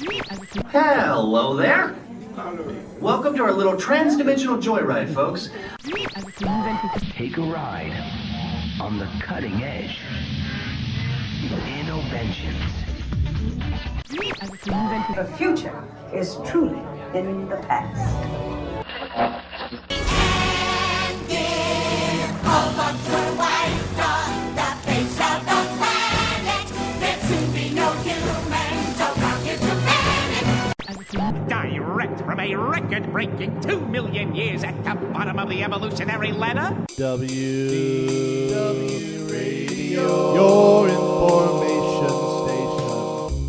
Hello there. Welcome to our little trans-dimensional joyride, folks. Take a ride on the cutting edge. Innovations. The future is truly in the past. Direct from a record-breaking 2 million years at the bottom of the evolutionary ladder. WDW Radio, your information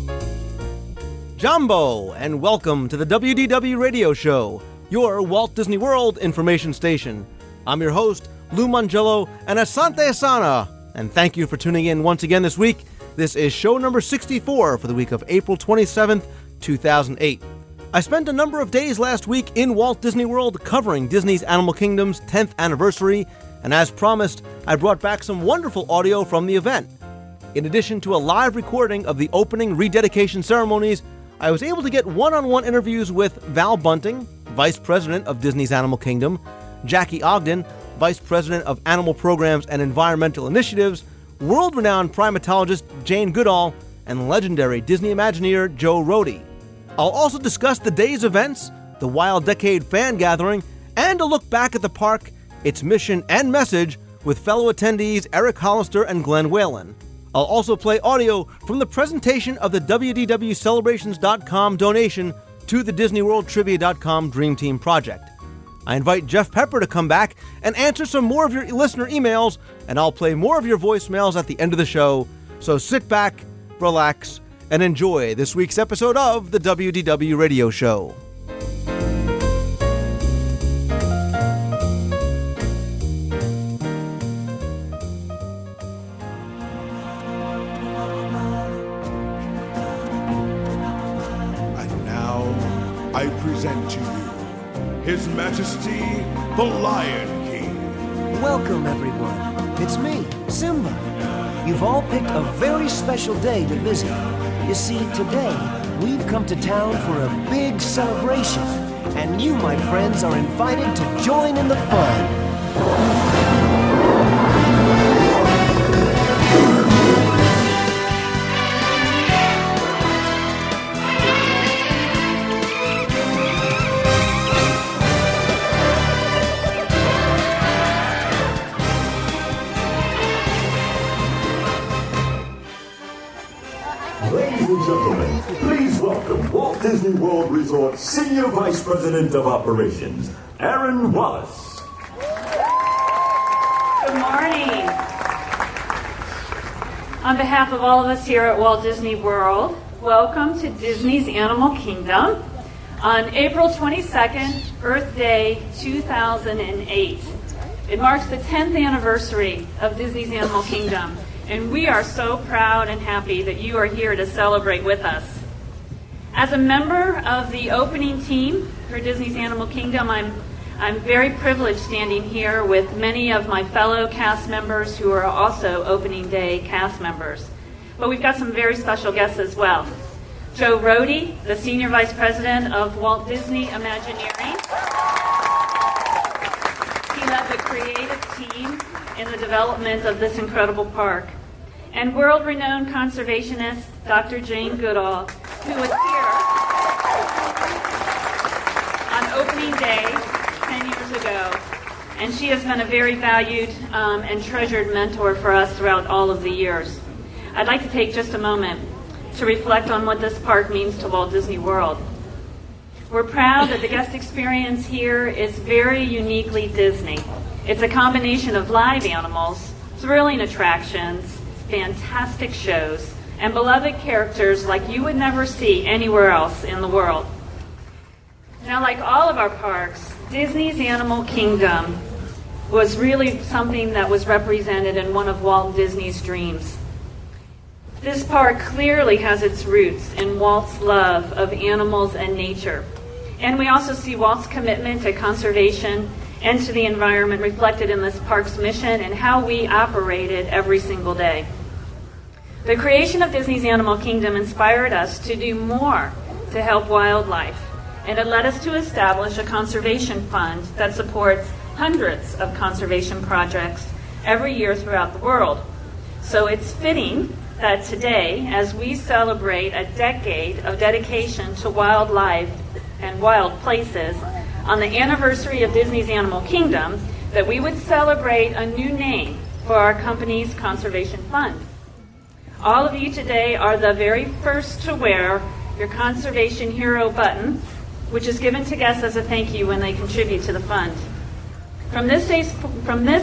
station. Jumbo, and welcome to the WDW Radio Show, your Walt Disney World information station. I'm your host, Lou Mangello, and Asante Sana, and thank you for tuning in once again this week. This is show number 64 for the week of April 27th, 2008. I spent a number of days last week in Walt Disney World covering Disney's Animal Kingdom's 10th anniversary, and as promised, I brought back some wonderful audio from the event. In addition to a live recording of the opening rededication ceremonies, I was able to get one-on-one interviews with Val Bunting, Vice President of Disney's Animal Kingdom, Jackie Ogden, Vice President of Animal Programs and Environmental Initiatives, world-renowned primatologist Jane Goodall, and legendary Disney Imagineer Joe Rohde. I'll also discuss the day's events, the Wild Decade fan gathering, and a look back at the park, its mission and message with fellow attendees Eric Hollister and Glenn Whalen. I'll also play audio from the presentation of the WDWCelebrations.com donation to the DisneyWorldTrivia.com Dream Team project. I invite Jeff Pepper to come back and answer some more of your listener emails, and I'll play more of your voicemails at the end of the show. So sit back, relax, and enjoy this week's episode of the WDW Radio Show. And now, I present to you His Majesty, the Lion King. Welcome, everyone. It's me, Simba. You've all picked a very special day to visit. You see, today, we've come to town for a big celebration, and you, my friends, are invited to join in the fun. Ladies and gentlemen, please welcome Walt Disney World Resort Senior Vice President of Operations, Aaron Wallace. Good morning. On behalf of all of us here at Walt Disney World, welcome to Disney's Animal Kingdom on April 22nd, Earth Day 2008. It marks the 10th anniversary of Disney's Animal Kingdom. And we are so proud and happy that you are here to celebrate with us. As a member of the opening team for Disney's Animal Kingdom, I'm very privileged standing here with many of my fellow cast members who are also opening day cast members. But we've got some very special guests as well. Joe Rohde, the Senior Vice President of Walt Disney Imagineering. He led the creative team in the development of this incredible park. And world-renowned conservationist Dr. Jane Goodall, who was here on opening day 10 years ago. And she has been a very valued and treasured mentor for us throughout all of the years. I'd like to take just a moment to reflect on what this park means to Walt Disney World. We're proud that the guest experience here is very uniquely Disney. It's a combination of live animals, thrilling attractions, fantastic shows, and beloved characters like you would never see anywhere else in the world. Now, like all of our parks, Disney's Animal Kingdom was really something that was represented in one of Walt Disney's dreams. This park clearly has its roots in Walt's love of animals and nature. And we also see Walt's commitment to conservation and to the environment reflected in this park's mission and how we operate it every single day. The creation of Disney's Animal Kingdom inspired us to do more to help wildlife, and it led us to establish a conservation fund that supports hundreds of conservation projects every year throughout the world. So it's fitting that today, as we celebrate a decade of dedication to wildlife and wild places, on the anniversary of Disney's Animal Kingdom, that we would celebrate a new name for our company's conservation fund. All of you today are the very first to wear your Conservation Hero button, which is given to guests as a thank you when they contribute to the fund. From this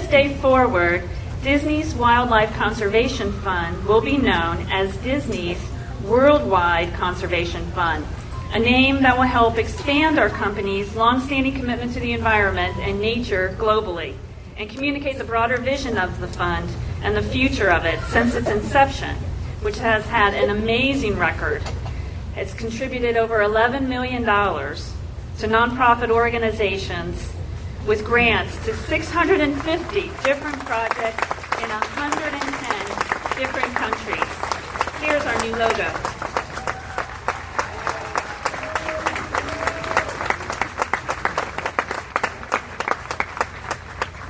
day forward, Disney's Wildlife Conservation Fund will be known as Disney's Worldwide Conservation Fund, a name that will help expand our company's longstanding commitment to the environment and nature globally, and communicate the broader vision of the fund and the future of it since its inception, which has had an amazing record. It's contributed over $11 million to nonprofit organizations with grants to 650 different projects in 110 different countries. Here's our new logo.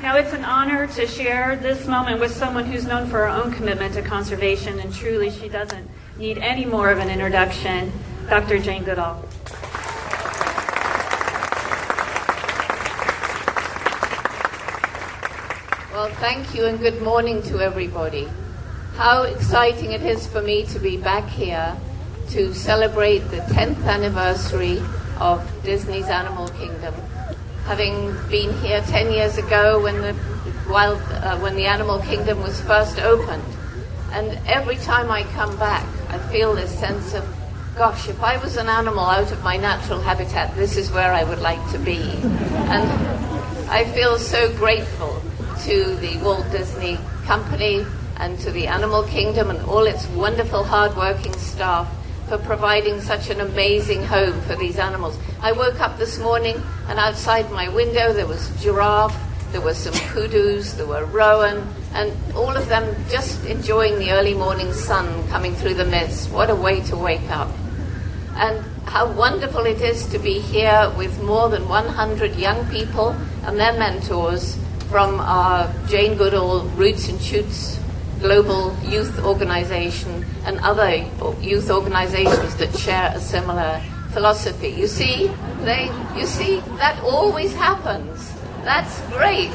Now, it's an honor to share this moment with someone who's known for her own commitment to conservation, and truly she doesn't need any more of an introduction, Dr. Jane Goodall. Well, thank you and good morning to everybody. How exciting it is for me to be back here to celebrate the 10th anniversary of Disney's Animal Kingdom. Having been here 10 years ago when the Animal Kingdom was first opened. And every time I come back, I feel this sense of, gosh, if I was an animal out of my natural habitat, this is where I would like to be. And I feel so grateful to the Walt Disney Company and to the Animal Kingdom and all its wonderful, hard-working staff for providing such an amazing home for these animals. I woke up this morning and outside my window there was a giraffe, there were some kudus, there were rowan, and all of them just enjoying the early morning sun coming through the mist. What a way to wake up. And how wonderful it is to be here with more than 100 young people and their mentors from our Jane Goodall Roots and Shoots global youth organization and other youth organizations that share a similar philosophy. You see, that always happens. That's great.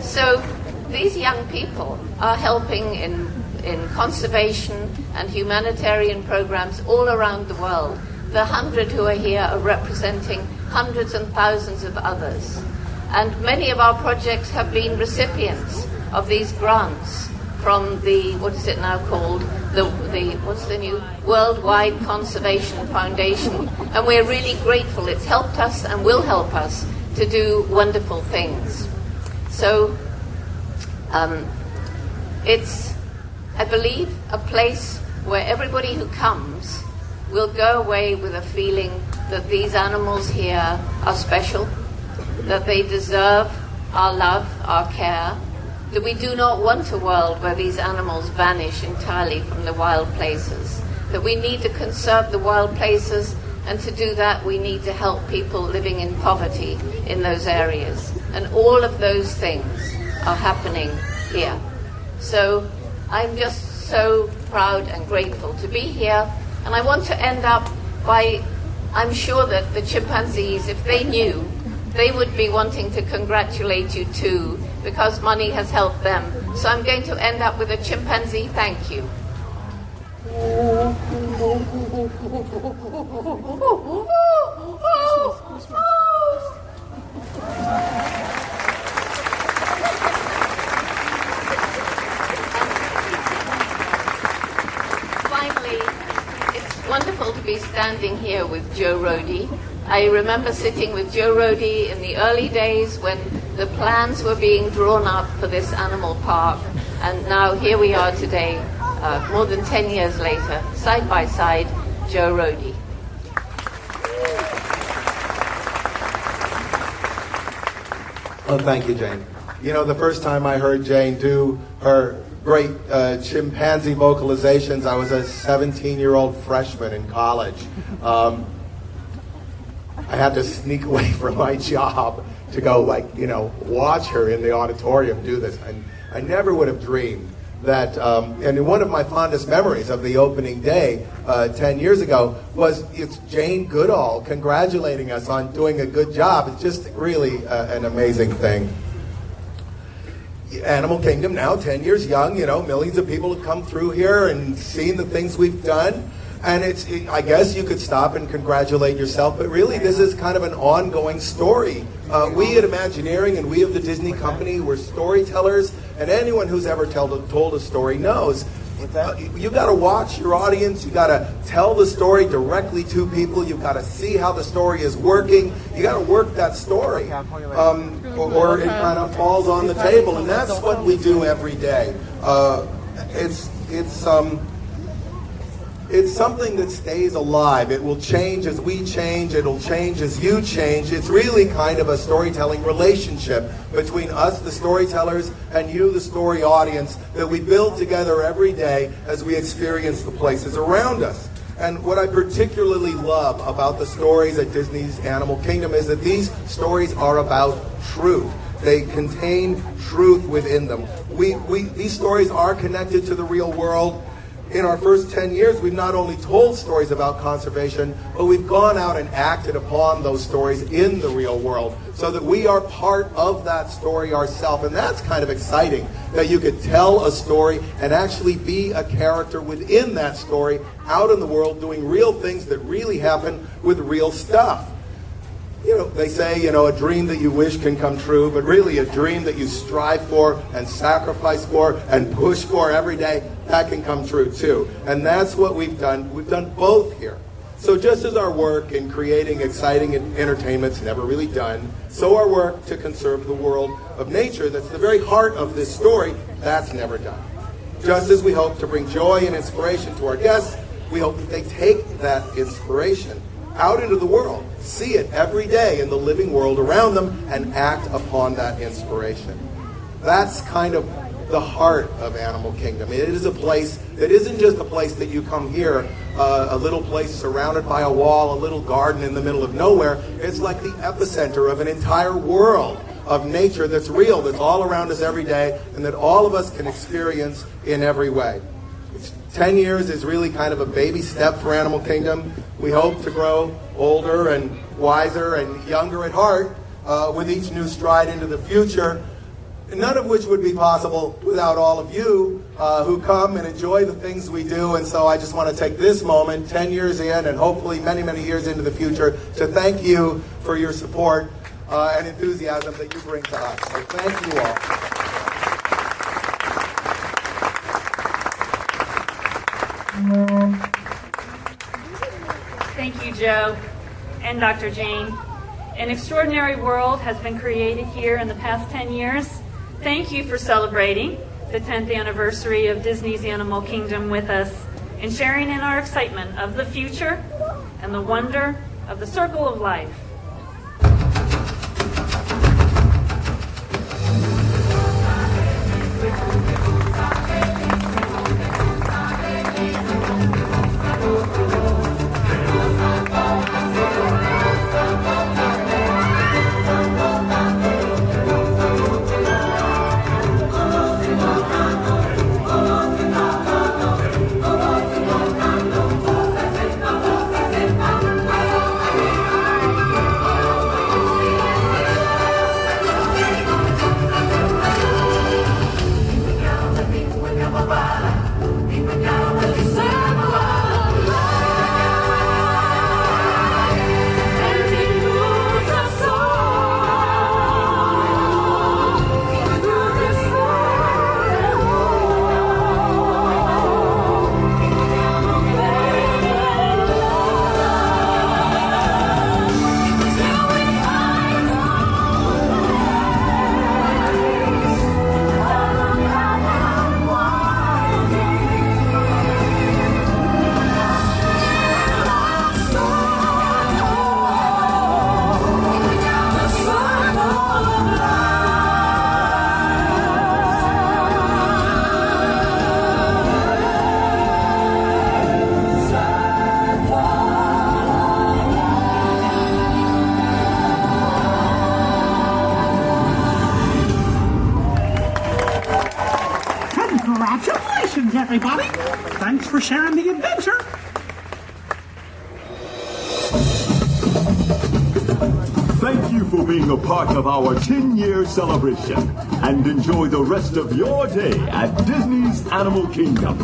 So these young people are helping in conservation and humanitarian programs all around the world. The 100 who are here are representing hundreds and thousands of others. And many of our projects have been recipients of these grants from the, what is it now called, what's the new Worldwide Conservation Foundation. And we're really grateful. It's helped us and will help us to do wonderful things. So it's, I believe, a place where everybody who comes will go away with a feeling that these animals here are special, that they deserve our love, our care, that we do not want a world where these animals vanish entirely from the wild places, that we need to conserve the wild places, and to do that we need to help people living in poverty in those areas. And all of those things are happening here. So I'm just so proud and grateful to be here, and I want to end up by, I'm sure that the chimpanzees, if they knew, they would be wanting to congratulate you too, because money has helped them. So I'm going to end up with a chimpanzee thank you. Finally, it's wonderful to be standing here with Joe Rohde. I remember sitting with Joe Rohde in the early days when the plans were being drawn up for this animal park, and now here we are today, more than 10 years later, side by side, Joe Rohde. Well, thank you, Jane. You know, the first time I heard Jane do her great chimpanzee vocalizations, I was a 17-year-old freshman in college. I had to sneak away from my job to go, watch her in the auditorium do this. And I never would have dreamed that, and one of my fondest memories of the opening day 10 years ago was it's Jane Goodall congratulating us on doing a good job. It's just really an amazing thing. Animal Kingdom now, 10 years young, millions of people have come through here and seen the things we've done. And I guess you could stop and congratulate yourself, but really this is kind of an ongoing story. We at Imagineering and we of the Disney Company, we're storytellers, and anyone who's ever told a story knows you got to watch your audience, you got to tell the story directly to people, you've got to see how the story is working, you got to work that story, or it kind of falls on the table, and that's what we do every day. It's something that stays alive. It will change as we change. It'll change as you change. It's really kind of a storytelling relationship between us, the storytellers, and you, the story audience, that we build together every day as we experience the places around us. And what I particularly love about the stories at Disney's Animal Kingdom is that these stories are about truth. They contain truth within them. These stories are connected to the real world. In our first 10 years, we've not only told stories about conservation, but we've gone out and acted upon those stories in the real world so that we are part of that story ourselves. And that's kind of exciting, that you could tell a story and actually be a character within that story out in the world doing real things that really happen with real stuff. They say, a dream that you wish can come true, but really a dream that you strive for and sacrifice for and push for every day, that can come true too. And that's what we've done. We've done both here. So just as our work in creating exciting entertainment's never really done, so our work to conserve the world of nature, that's the very heart of this story, that's never done. Just as we hope to bring joy and inspiration to our guests, we hope that they take that inspiration out into the world, see it every day in the living world around them, and act upon that inspiration. That's kind of the heart of Animal Kingdom. It is a place that isn't just a place that you come here, a little place surrounded by a wall, a little garden in the middle of nowhere. It's like the epicenter of an entire world of nature that's real, that's all around us every day, and that all of us can experience in every way. 10 years is really kind of a baby step for Animal Kingdom. We hope to grow older and wiser and younger at heart with each new stride into the future, none of which would be possible without all of you who come and enjoy the things we do. And so I just want to take this moment, 10 years in and hopefully many, many years into the future, to thank you for your support and enthusiasm that you bring to us. So thank you all. Thank you, Joe and Dr. Jane. An extraordinary world has been created here in the past 10 years. Thank you for celebrating the 10th anniversary of Disney's Animal Kingdom with us and sharing in our excitement of the future and the wonder of the circle of life. everybody. Thanks for sharing the adventure. Thank you for being a part of our 10-year celebration, and enjoy the rest of your day at Disney's Animal Kingdom.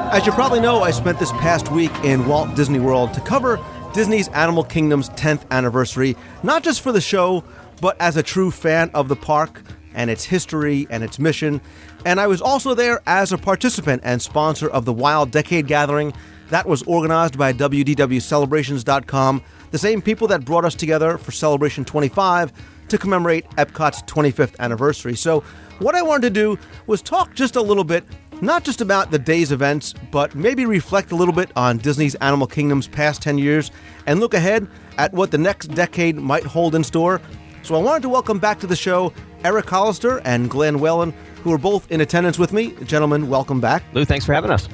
As you probably know, I spent this past week in Walt Disney World to cover Disney's Animal Kingdom's 10th anniversary, not just for the show, but as a true fan of the park and its history and its mission. And I was also there as a participant and sponsor of the Wild Decade Gathering that was organized by WDWCelebrations.com, the same people that brought us together for Celebration 25 to commemorate Epcot's 25th anniversary. So what I wanted to do was talk just a little bit, not just about the day's events, but maybe reflect a little bit on Disney's Animal Kingdom's past 10 years and look ahead at what the next decade might hold in store. So I wanted to welcome back to the show Eric Hollister and Glenn Whalen, who are both in attendance with me. Gentlemen, welcome back. Lou, thanks for having us.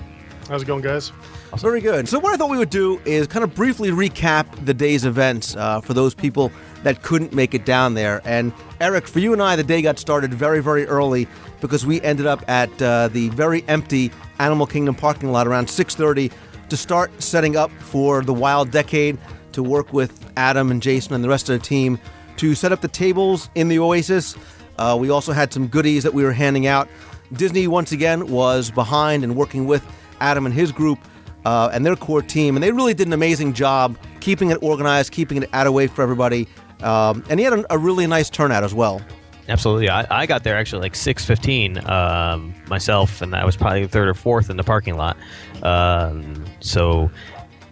How's it going, guys? Very good. So what I thought we would do is kind of briefly recap the day's events for those people that couldn't make it down there. And Eric, for you and I, the day got started very, very early because we ended up at the very empty Animal Kingdom parking lot around 6:30 to start setting up for the Wild Decade, to work with Adam and Jason and the rest of the team to set up the tables in the Oasis. We also had some goodies that we were handing out. Disney, once again, was behind and working with Adam and his group and their core team, and they really did an amazing job keeping it organized, keeping it out of way for everybody. And he had a really nice turnout as well. Absolutely. I got there actually like 6:15 myself, and I was probably third or fourth in the parking lot.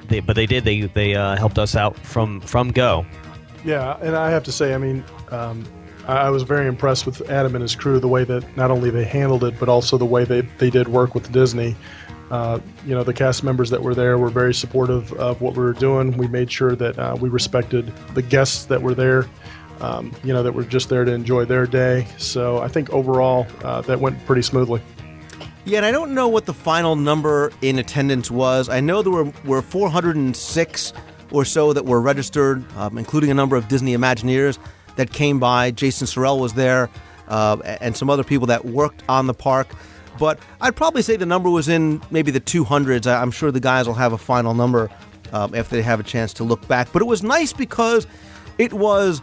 They helped us out from go. Yeah, and I have to say, I mean, I was very impressed with Adam and his crew, the way that not only they handled it, but also the way they did work with Disney. The cast members that were there were very supportive of what we were doing. We made sure that we respected the guests that were there, that were just there to enjoy their day. So I think overall that went pretty smoothly. Yeah, and I don't know what the final number in attendance was. I know there were 406 or so that were registered, including a number of Disney Imagineers that came by. Jason Sorrell was there, and some other people that worked on the park. But I'd probably say the number was in maybe the 200s. I'm sure the guys will have a final number after they have a chance to look back. But it was nice because it was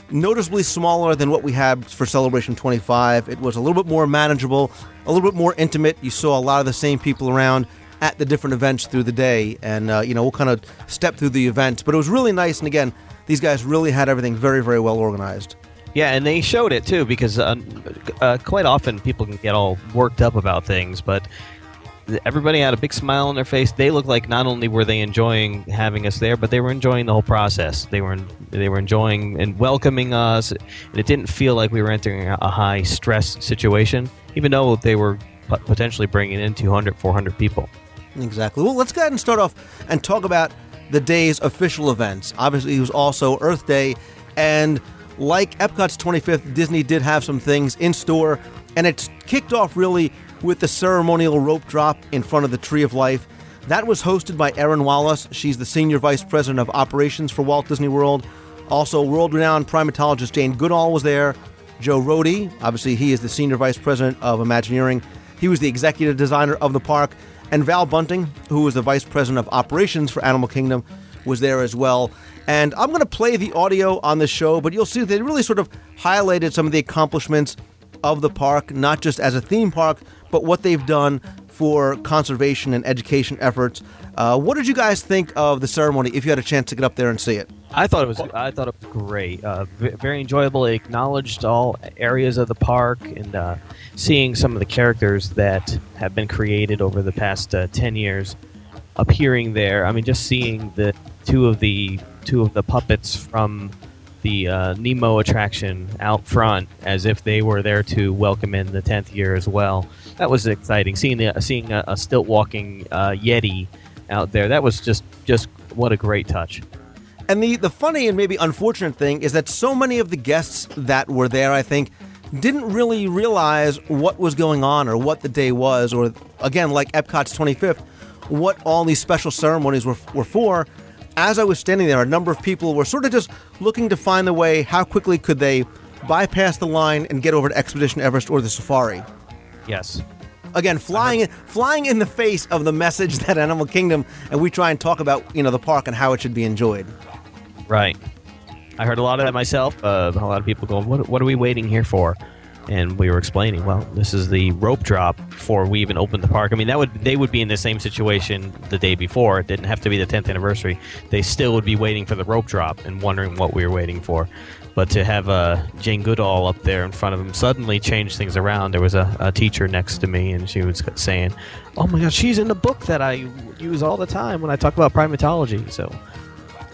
noticeably smaller than what we had for Celebration 25. It was a little bit more manageable, a little bit more intimate. You saw a lot of the same people around at the different events through the day. And, we'll kind of step through the events. But it was really nice. And again, these guys really had everything very, very well organized. Yeah, and they showed it, too, because quite often people can get all worked up about things, but everybody had a big smile on their face. They looked like not only were they enjoying having us there, but they were enjoying the whole process. They were enjoying and welcoming us, and it didn't feel like we were entering a high-stress situation, even though they were potentially bringing in 200, 400 people. Exactly. Well, let's go ahead and start off and talk about the day's official events. Obviously, it was also Earth Day, and like Epcot's 25th, Disney did have some things in store, and it's kicked off really with the ceremonial rope drop in front of the Tree of Life. That was hosted by Erin Wallace. She's the Senior Vice President of Operations for Walt Disney World. Also, world-renowned primatologist Jane Goodall was there. Joe Rohde, obviously he is the Senior Vice President of Imagineering. He was the Executive Designer of the park. And Val Bunting, who was the Vice President of Operations for Animal Kingdom, was there as well. And I'm going to play the audio on the show, but you'll see they really sort of highlighted some of the accomplishments of the park, not just as a theme park, but what they've done for conservation and education efforts. What did you guys think of the ceremony if you had a chance to get up there and see it? I thought it was great. Very enjoyable. It acknowledged all areas of the park, and seeing some of the characters that have been created over the past 10 years appearing there. I mean, just seeing the two of the puppets from the Nemo attraction out front, as if they were there to welcome in the 10th year as well. That was exciting. Seeing a stilt walking Yeti out there, that was just what a great touch. And the funny and maybe unfortunate thing is that so many of the guests that were there, I think, didn't really realize what was going on or what the day was, or again, like Epcot's 25th, what all these special ceremonies were for. As I was standing there, a number of people were sort of just looking to find the way, how quickly could they bypass the line and get over to Expedition Everest or the Safari. Yes. Again, flying in the face of the message that Animal Kingdom, and we try and talk about, the park and how it should be enjoyed. Right. I heard a lot of that myself. A lot of people going, what are we waiting here for? And we were explaining, well, this is the rope drop before we even opened the park. I mean, they would be in the same situation the day before. It didn't have to be the 10th anniversary. They still would be waiting for the rope drop and wondering what we were waiting for. But to have Jane Goodall up there in front of him suddenly changed things around. There was a teacher next to me, and she was saying, oh my gosh, she's in the book that I use all the time when I talk about primatology. So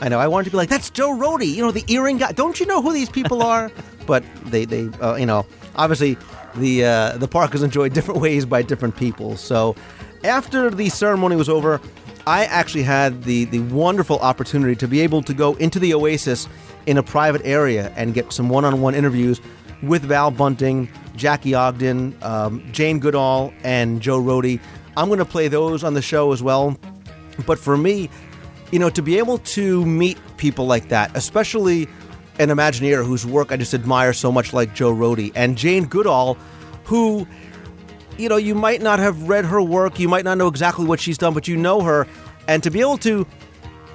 I know, I wanted to be like, that's Joe Rohde, the earring guy. Don't you know who these people are? But they obviously the park is enjoyed different ways by different people. So after the ceremony was over, I actually had the wonderful opportunity to be able to go into the Oasis in a private area and get some one-on-one interviews with Val Bunting, Jackie Ogden, Jane Goodall, and Joe Rohde. I'm going to play those on the show as well. But for me, to be able to meet people like that, especially an Imagineer whose work I just admire so much, like Joe Rohde, and Jane Goodall, who, you might not have read her work, you might not know exactly what she's done, but you know her, and to be able to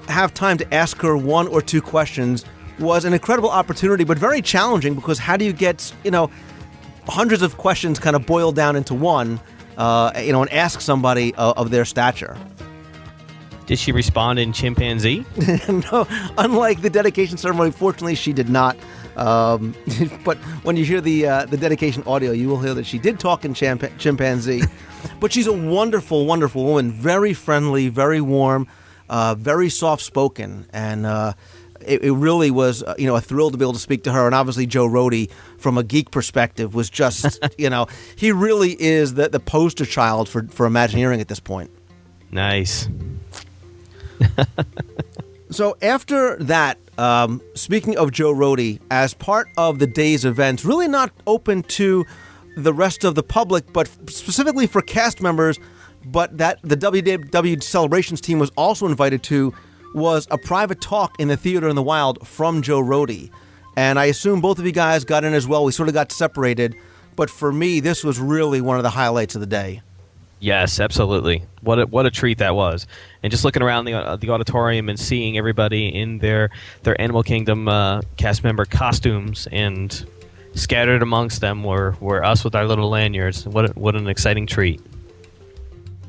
have time to ask her one or two questions was an incredible opportunity, but very challenging, because how do you get, hundreds of questions kind of boiled down into one, and ask somebody of their stature? Did she respond in chimpanzee? No, unlike the dedication ceremony, fortunately she did not. But when you hear the dedication audio, you will hear that she did talk in chimpanzee. But she's a wonderful, wonderful woman, very friendly, very warm, very soft-spoken, and it really was a thrill to be able to speak to her. And obviously Joe Rohde, from a geek perspective, was just, he really is the poster child for Imagineering at this point. Nice. So after that, speaking of Joe Rohde, as part of the day's events, really not open to the rest of the public, but specifically for cast members, but that the WDW Celebrations team was also invited to, was a private talk in the Theater in the Wild from Joe Rohde. And I assume both of you guys got in as well. We sort of got separated, but for me, this was really one of the highlights of the day. Yes, absolutely. What a treat that was. And just looking around the auditorium and seeing everybody in their Animal Kingdom cast member costumes, and scattered amongst them were us with our little lanyards. What an exciting treat.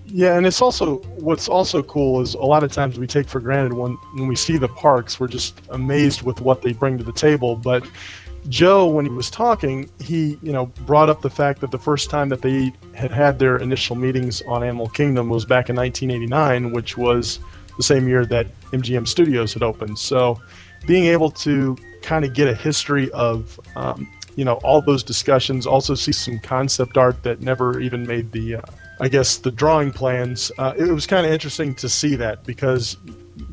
Yeah, and what's also cool is a lot of times we take for granted when we see the parks, we're just amazed with what they bring to the table. But Joe, when he was talking, he brought up the fact that the first time that they had their initial meetings on Animal Kingdom was back in 1989, which was the same year that MGM Studios had opened. So being able to kind of get a history of all those discussions, also see some concept art that never even made the drawing plans. It was kind of interesting to see that, because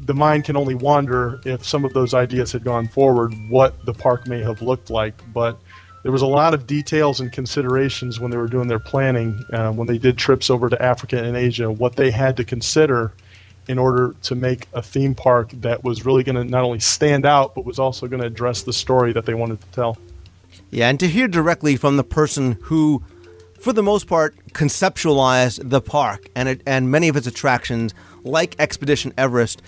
the mind can only wander if some of those ideas had gone forward, what the park may have looked like. But there was a lot of details and considerations when they were doing their planning, when they did trips over to Africa and Asia, what they had to consider in order to make a theme park that was really going to not only stand out, but was also going to address the story that they wanted to tell. Yeah, and to hear directly from the person who, for the most part, conceptualized the park and many of its attractions, like Expedition Everest,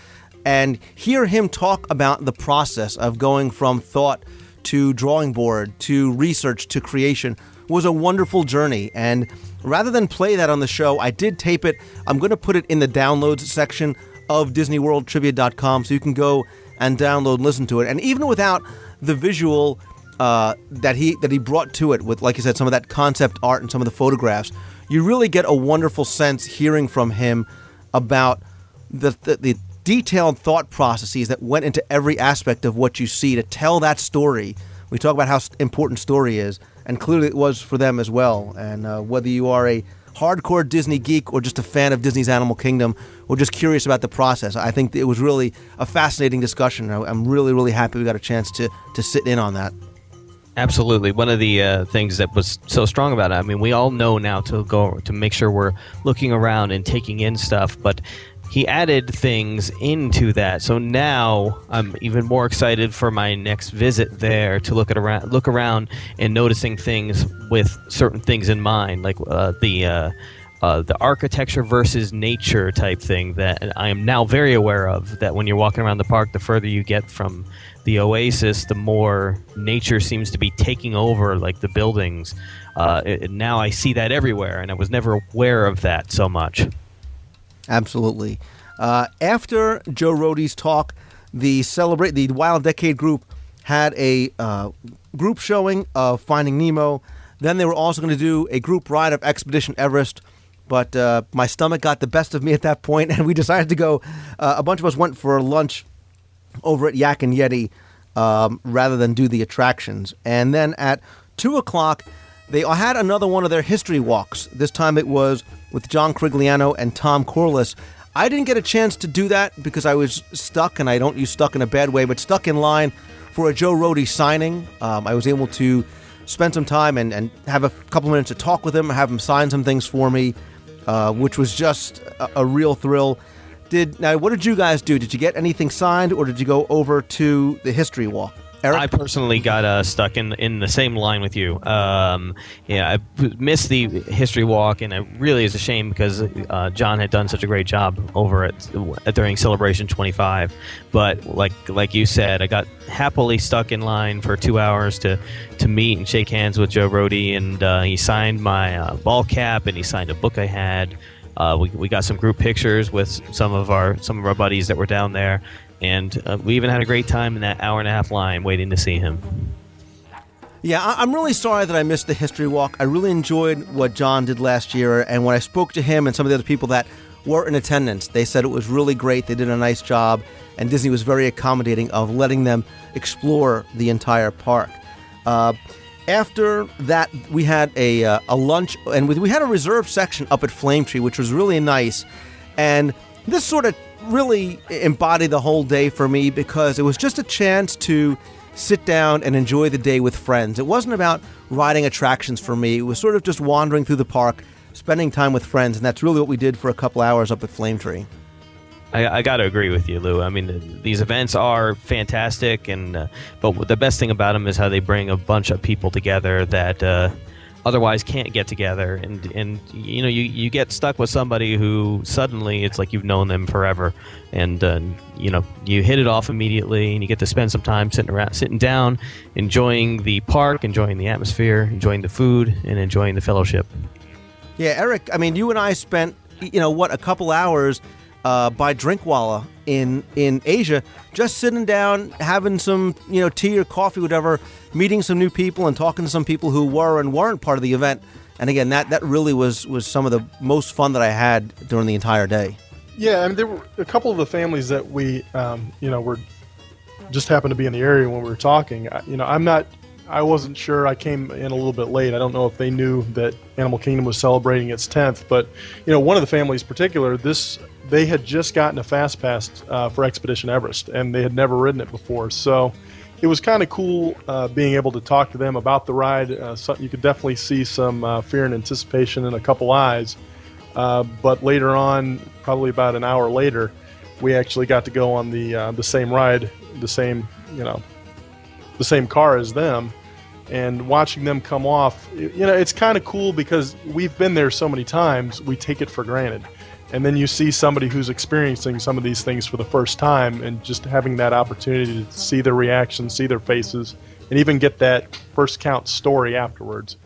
and hear him talk about the process of going from thought to drawing board to research to creation was a wonderful journey. And rather than play that on the show, I did tape it. I'm going to put it in the downloads section of DisneyWorldTrivia.com so you can go and download and listen to it. And even without the visual that he brought to it with, like you said, some of that concept art and some of the photographs, you really get a wonderful sense hearing from him about the detailed thought processes that went into every aspect of what you see to tell that story. We talk about how important story is, and clearly it was for them as well. And whether you are a hardcore Disney geek or just a fan of Disney's Animal Kingdom or just curious about the process, I think it was really a fascinating discussion. I'm really, really happy we got a chance to sit in on that. Absolutely. One of the things that was so strong about it, I mean, we all know now to make sure we're looking around and taking in stuff, but he added things into that. So now I'm even more excited for my next visit there to look around and noticing things with certain things in mind, like the architecture versus nature type thing that I am now very aware of, that when you're walking around the park, the further you get from the oasis, the more nature seems to be taking over, like the buildings. Now I see that everywhere, and I was never aware of that so much. Absolutely. After Joe Rohde's talk, the Wild Decade group had a group showing of Finding Nemo. Then they were also going to do a group ride of Expedition Everest, but my stomach got the best of me at that point, and we decided to go. A bunch of us went for lunch over at Yak and Yeti rather than do the attractions. And then at 2 o'clock, they had another one of their history walks. This time it was with John Crigliano and Tom Corliss. I didn't get a chance to do that because I was stuck, and I don't use stuck in a bad way, but stuck in line for a Joe Rohde signing. I was able to spend some time and have a couple minutes to talk with him, have him sign some things for me, which was just a real thrill. What did you guys do? Did you get anything signed, or did you go over to the history walk? Eric? I personally got stuck in the same line with you. I missed the history walk, and it really is a shame because John had done such a great job over during Celebration 25. But like you said, I got happily stuck in line for 2 hours to meet and shake hands with Joe Rohde, and he signed my ball cap, and he signed a book I had. We got some group pictures with some of our buddies that were down there. And we even had a great time in that hour-and-a-half line waiting to see him. Yeah, I'm really sorry that I missed the history walk. I really enjoyed what John did last year, and when I spoke to him and some of the other people that were in attendance, they said it was really great. They did a nice job, and Disney was very accommodating of letting them explore the entire park. After that, we had a lunch, and we had a reserved section up at Flame Tree, which was really nice. And this sort of really embodied the whole day for me because it was just a chance to sit down and enjoy the day with friends. It wasn't about riding attractions for me. It was sort of just wandering through the park, spending time with friends, and that's really what we did for a couple hours up at Flame Tree. I got to agree with you, Lou. I mean, these events are fantastic, but the best thing about them is how they bring a bunch of people together that otherwise can't get together, and you get stuck with somebody who suddenly it's like you've known them forever, and you hit it off immediately, and you get to spend some time sitting down, enjoying the park, enjoying the atmosphere, enjoying the food, and enjoying the fellowship. Yeah, Eric, I mean, you and I spent a couple hours by Drinkwalla in Asia, just sitting down, having some tea or coffee, whatever, meeting some new people and talking to some people who were and weren't part of the event. And again, that really was some of the most fun that I had during the entire day. Yeah, I mean, there were a couple of the families that we were just happened to be in the area when we were talking. I wasn't sure. I came in a little bit late. I don't know if they knew that Animal Kingdom was celebrating its 10th, but one of the families in particular, they had just gotten a fast pass for Expedition Everest, and they had never ridden it before. So it was kind of cool being able to talk to them about the ride. You could definitely see some fear and anticipation in a couple eyes. But later on, probably about an hour later, we actually got to go on the same ride, the same car as them, and watching them come off. It's kind of cool because we've been there so many times, we take it for granted. And then you see somebody who's experiencing some of these things for the first time, and just having that opportunity to see their reactions, see their faces, and even get that first count story afterwards.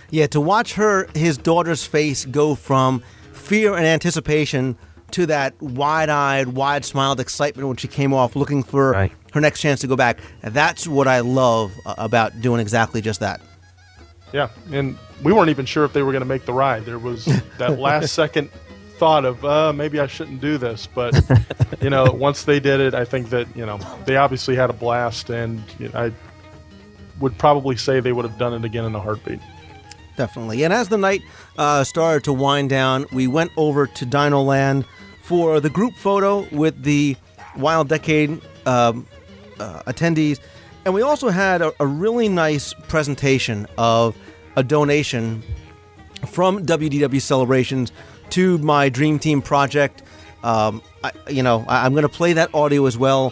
Yeah, to watch his daughter's face go from fear and anticipation to that wide-eyed, wide-smiled excitement when she came off looking for her next chance to go back. That's what I love about doing exactly just that. Yeah, and we weren't even sure if they were going to make the ride. There was that last second thought of maybe I shouldn't do this, but once they did it, I think that they obviously had a blast, and I would probably say they would have done it again in a heartbeat. Definitely. And as the night started to wind down, we went over to Dino Land for the group photo with the Wild Decade attendees, and we also had a really nice presentation of a donation from WDW Celebrations to my Dream Team project. I'm going to play that audio as well.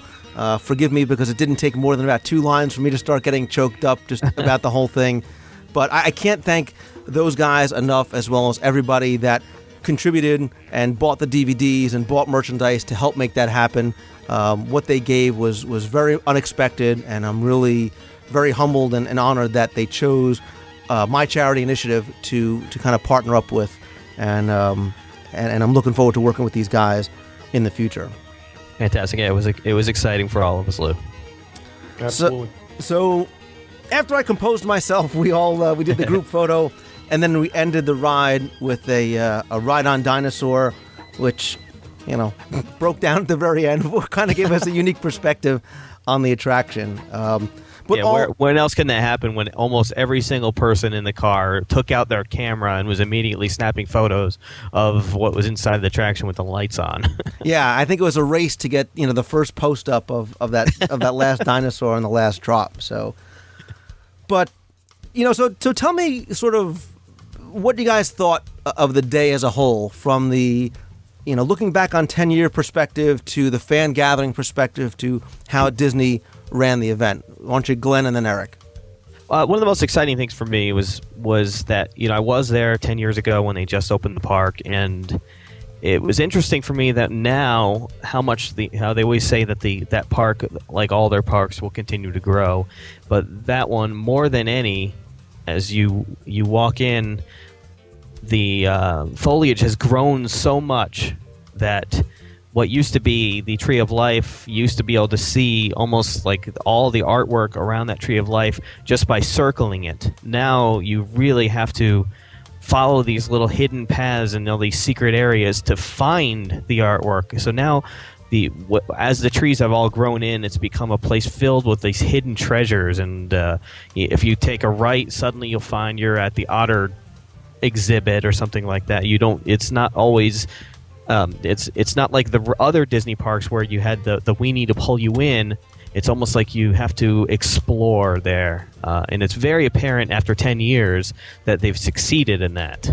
Forgive me because it didn't take more than about 2 lines for me to start getting choked up just about the whole thing. But I can't thank those guys enough, as well as everybody that contributed and bought the DVDs and bought merchandise to help make that happen. What they gave was very unexpected, and I'm really very humbled and honored that they chose my charity initiative to kind of partner up with. And I'm looking forward to working with these guys in the future. Fantastic! Yeah, it was exciting for all of us, Lou. Absolutely. So after I composed myself, we did the group photo, and then we ended the ride with a ride-on dinosaur, which broke down at the very end. Kind of gave us a unique perspective on the attraction. When else can that happen when almost every single person in the car took out their camera and was immediately snapping photos of what was inside the attraction with the lights on? Yeah, I think it was a race to get the first post up of that last dinosaur on the last drop. So, but so tell me sort of what you guys thought of the day as a whole, from the looking back on 10-year perspective to the fan gathering perspective to how Disney ran the event. Why don't you, Glenn, and then Eric? One of the most exciting things for me was that I was there 10 years ago when they just opened the park, and it was interesting for me that now how they always say that that park, like all their parks, will continue to grow, but that one more than any, as you walk in, the foliage has grown so much that what used to be the Tree of Life, you used to be able to see almost like all the artwork around that Tree of Life just by circling it. Now you really have to follow these little hidden paths and all these secret areas to find the artwork. So now, as the trees have all grown in, it's become a place filled with these hidden treasures. And if you take a right, suddenly you'll find you're at the otter exhibit or something like that. It's not always. It's not like the other Disney parks where you had the weenie to pull you in. It's almost like you have to explore there, and it's very apparent after 10 years that they've succeeded in that.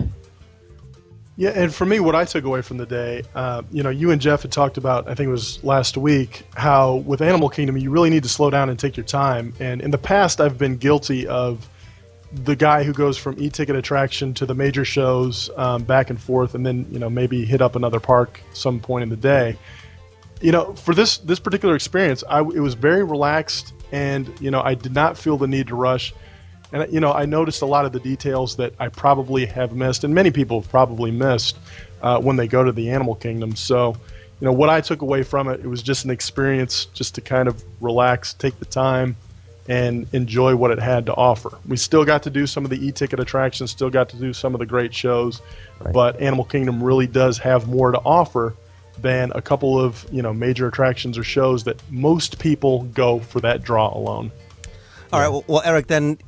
Yeah, and for me, what I took away from the day, you and Jeff had talked about, I think it was last week, how with Animal Kingdom you really need to slow down and take your time. And in the past, I've been guilty of the guy who goes from e-ticket attraction to the major shows back and forth, and then maybe hit up another park some point in the day. For this particular experience, it was very relaxed, and I did not feel the need to rush. And I noticed a lot of the details that I probably have missed, and many people have probably missed when they go to the Animal Kingdom. So, what I took away from it was just an experience, just to kind of relax, take the time, and enjoy what it had to offer. We still got to do some of the e-ticket attractions, still got to do some of the great shows, but Animal Kingdom really does have more to offer than a couple of major attractions or shows that most people go for that draw alone. All right, well, Eric, then,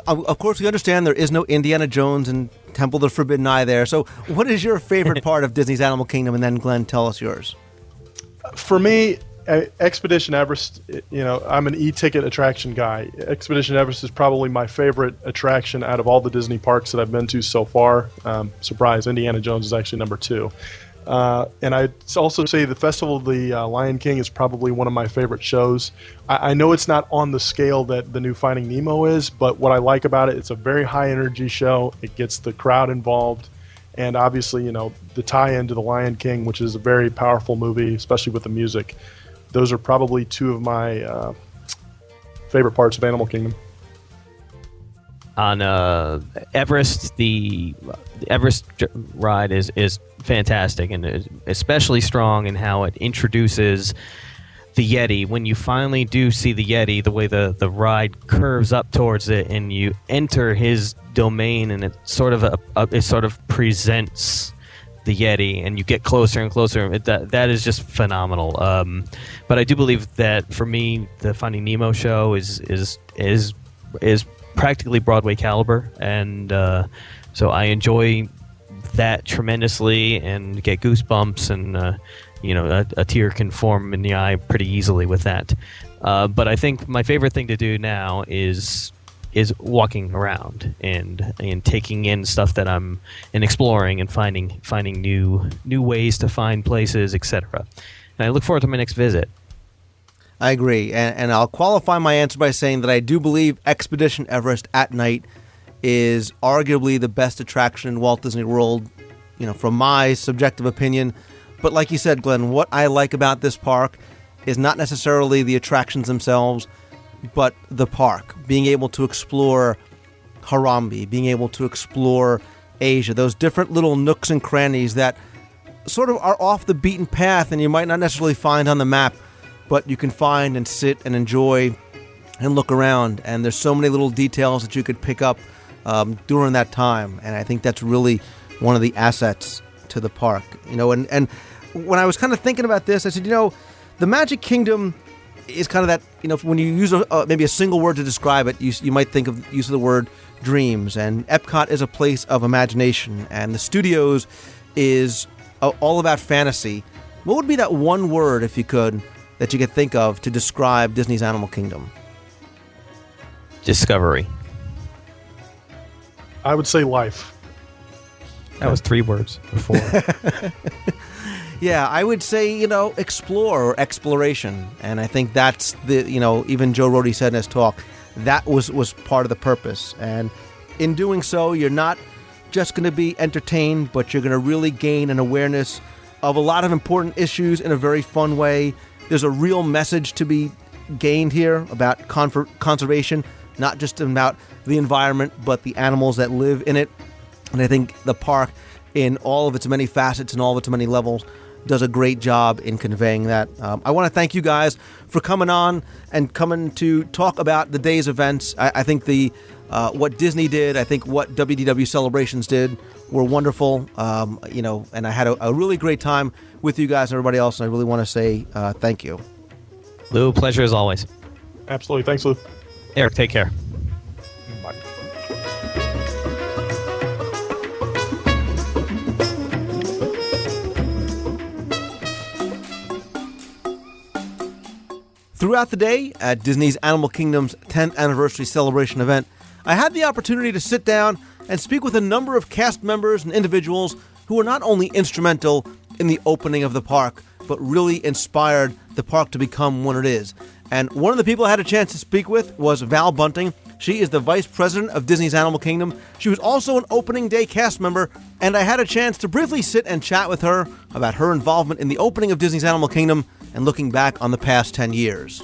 of course we understand there is no Indiana Jones and Temple of the Forbidden Eye there, so what is your favorite part of Disney's Animal Kingdom? And then, Glenn, tell us yours. For me, Expedition Everest, I'm an e-ticket attraction guy. Expedition Everest is probably my favorite attraction out of all the Disney parks that I've been to so far. Surprise, Indiana Jones is actually number 2. And I'd also say the Festival of the Lion King is probably one of my favorite shows. I know it's not on the scale that the new Finding Nemo is, but what I like about it, it's a very high energy show. It gets the crowd involved. And obviously, the tie-in to the Lion King, which is a very powerful movie, especially with the music. Those are probably two of my favorite parts of Animal Kingdom. On Everest, the Everest ride is fantastic and is especially strong in how it introduces the Yeti. When you finally do see the Yeti, the way the ride curves up towards it and you enter his domain, and it sort of presents the Yeti, and you get closer and closer. That is just phenomenal. But I do believe that for me, the Finding Nemo show is practically Broadway caliber, and so I enjoy that tremendously and get goosebumps, and a tear can form in the eye pretty easily with that. But I think my favorite thing to do now is walking around and taking in stuff that and exploring and finding new ways to find places, etc. And I look forward to my next visit. I agree, and I'll qualify my answer by saying that I do believe Expedition Everest at night is arguably the best attraction in Walt Disney World, from my subjective opinion. But like you said, Glenn, what I like about this park is not necessarily the attractions themselves, but the park. Being able to explore Harambe, being able to explore Asia, those different little nooks and crannies that sort of are off the beaten path and you might not necessarily find on the map, but you can find and sit and enjoy and look around. And there's so many little details that you could pick up during that time. And I think that's really one of the assets to the park. And when I was kind of thinking about this, I said, the Magic Kingdom is kind of that, when you use maybe a single word to describe it, you might think of use of the word dreams. And Epcot is a place of imagination. And the studios is all about fantasy. What would be that one word, if you could, that you could think of to describe Disney's Animal Kingdom? Discovery. I would say life. That was 3 words before. Yeah, I would say, explore or exploration. And I think that's even Joe Rohde said in his talk, that was part of the purpose. And in doing so, you're not just going to be entertained, but you're going to really gain an awareness of a lot of important issues in a very fun way. There's a real message to be gained here about conservation, not just about the environment, but the animals that live in it. And I think the park, in all of its many facets and all of its many levels, does a great job in conveying that. I want to thank you guys for coming on and coming to talk about the day's events. I think what Disney did, I think what WDW Celebrations did were wonderful, and I had a really great time with you guys and everybody else, and I really want to say thank you. Lou, pleasure as always. Absolutely. Thanks, Lou. Eric, take care. Bye. Throughout the day at Disney's Animal Kingdom's 10th anniversary celebration event, I had the opportunity to sit down and speak with a number of cast members and individuals who were not only instrumental in the opening of the park, but really inspired the park to become what it is. And one of the people I had a chance to speak with was Val Bunting. She is the Vice President of Disney's Animal Kingdom. She was also an opening day cast member, and I had a chance to briefly sit and chat with her about her involvement in the opening of Disney's Animal Kingdom and looking back on the past 10 years.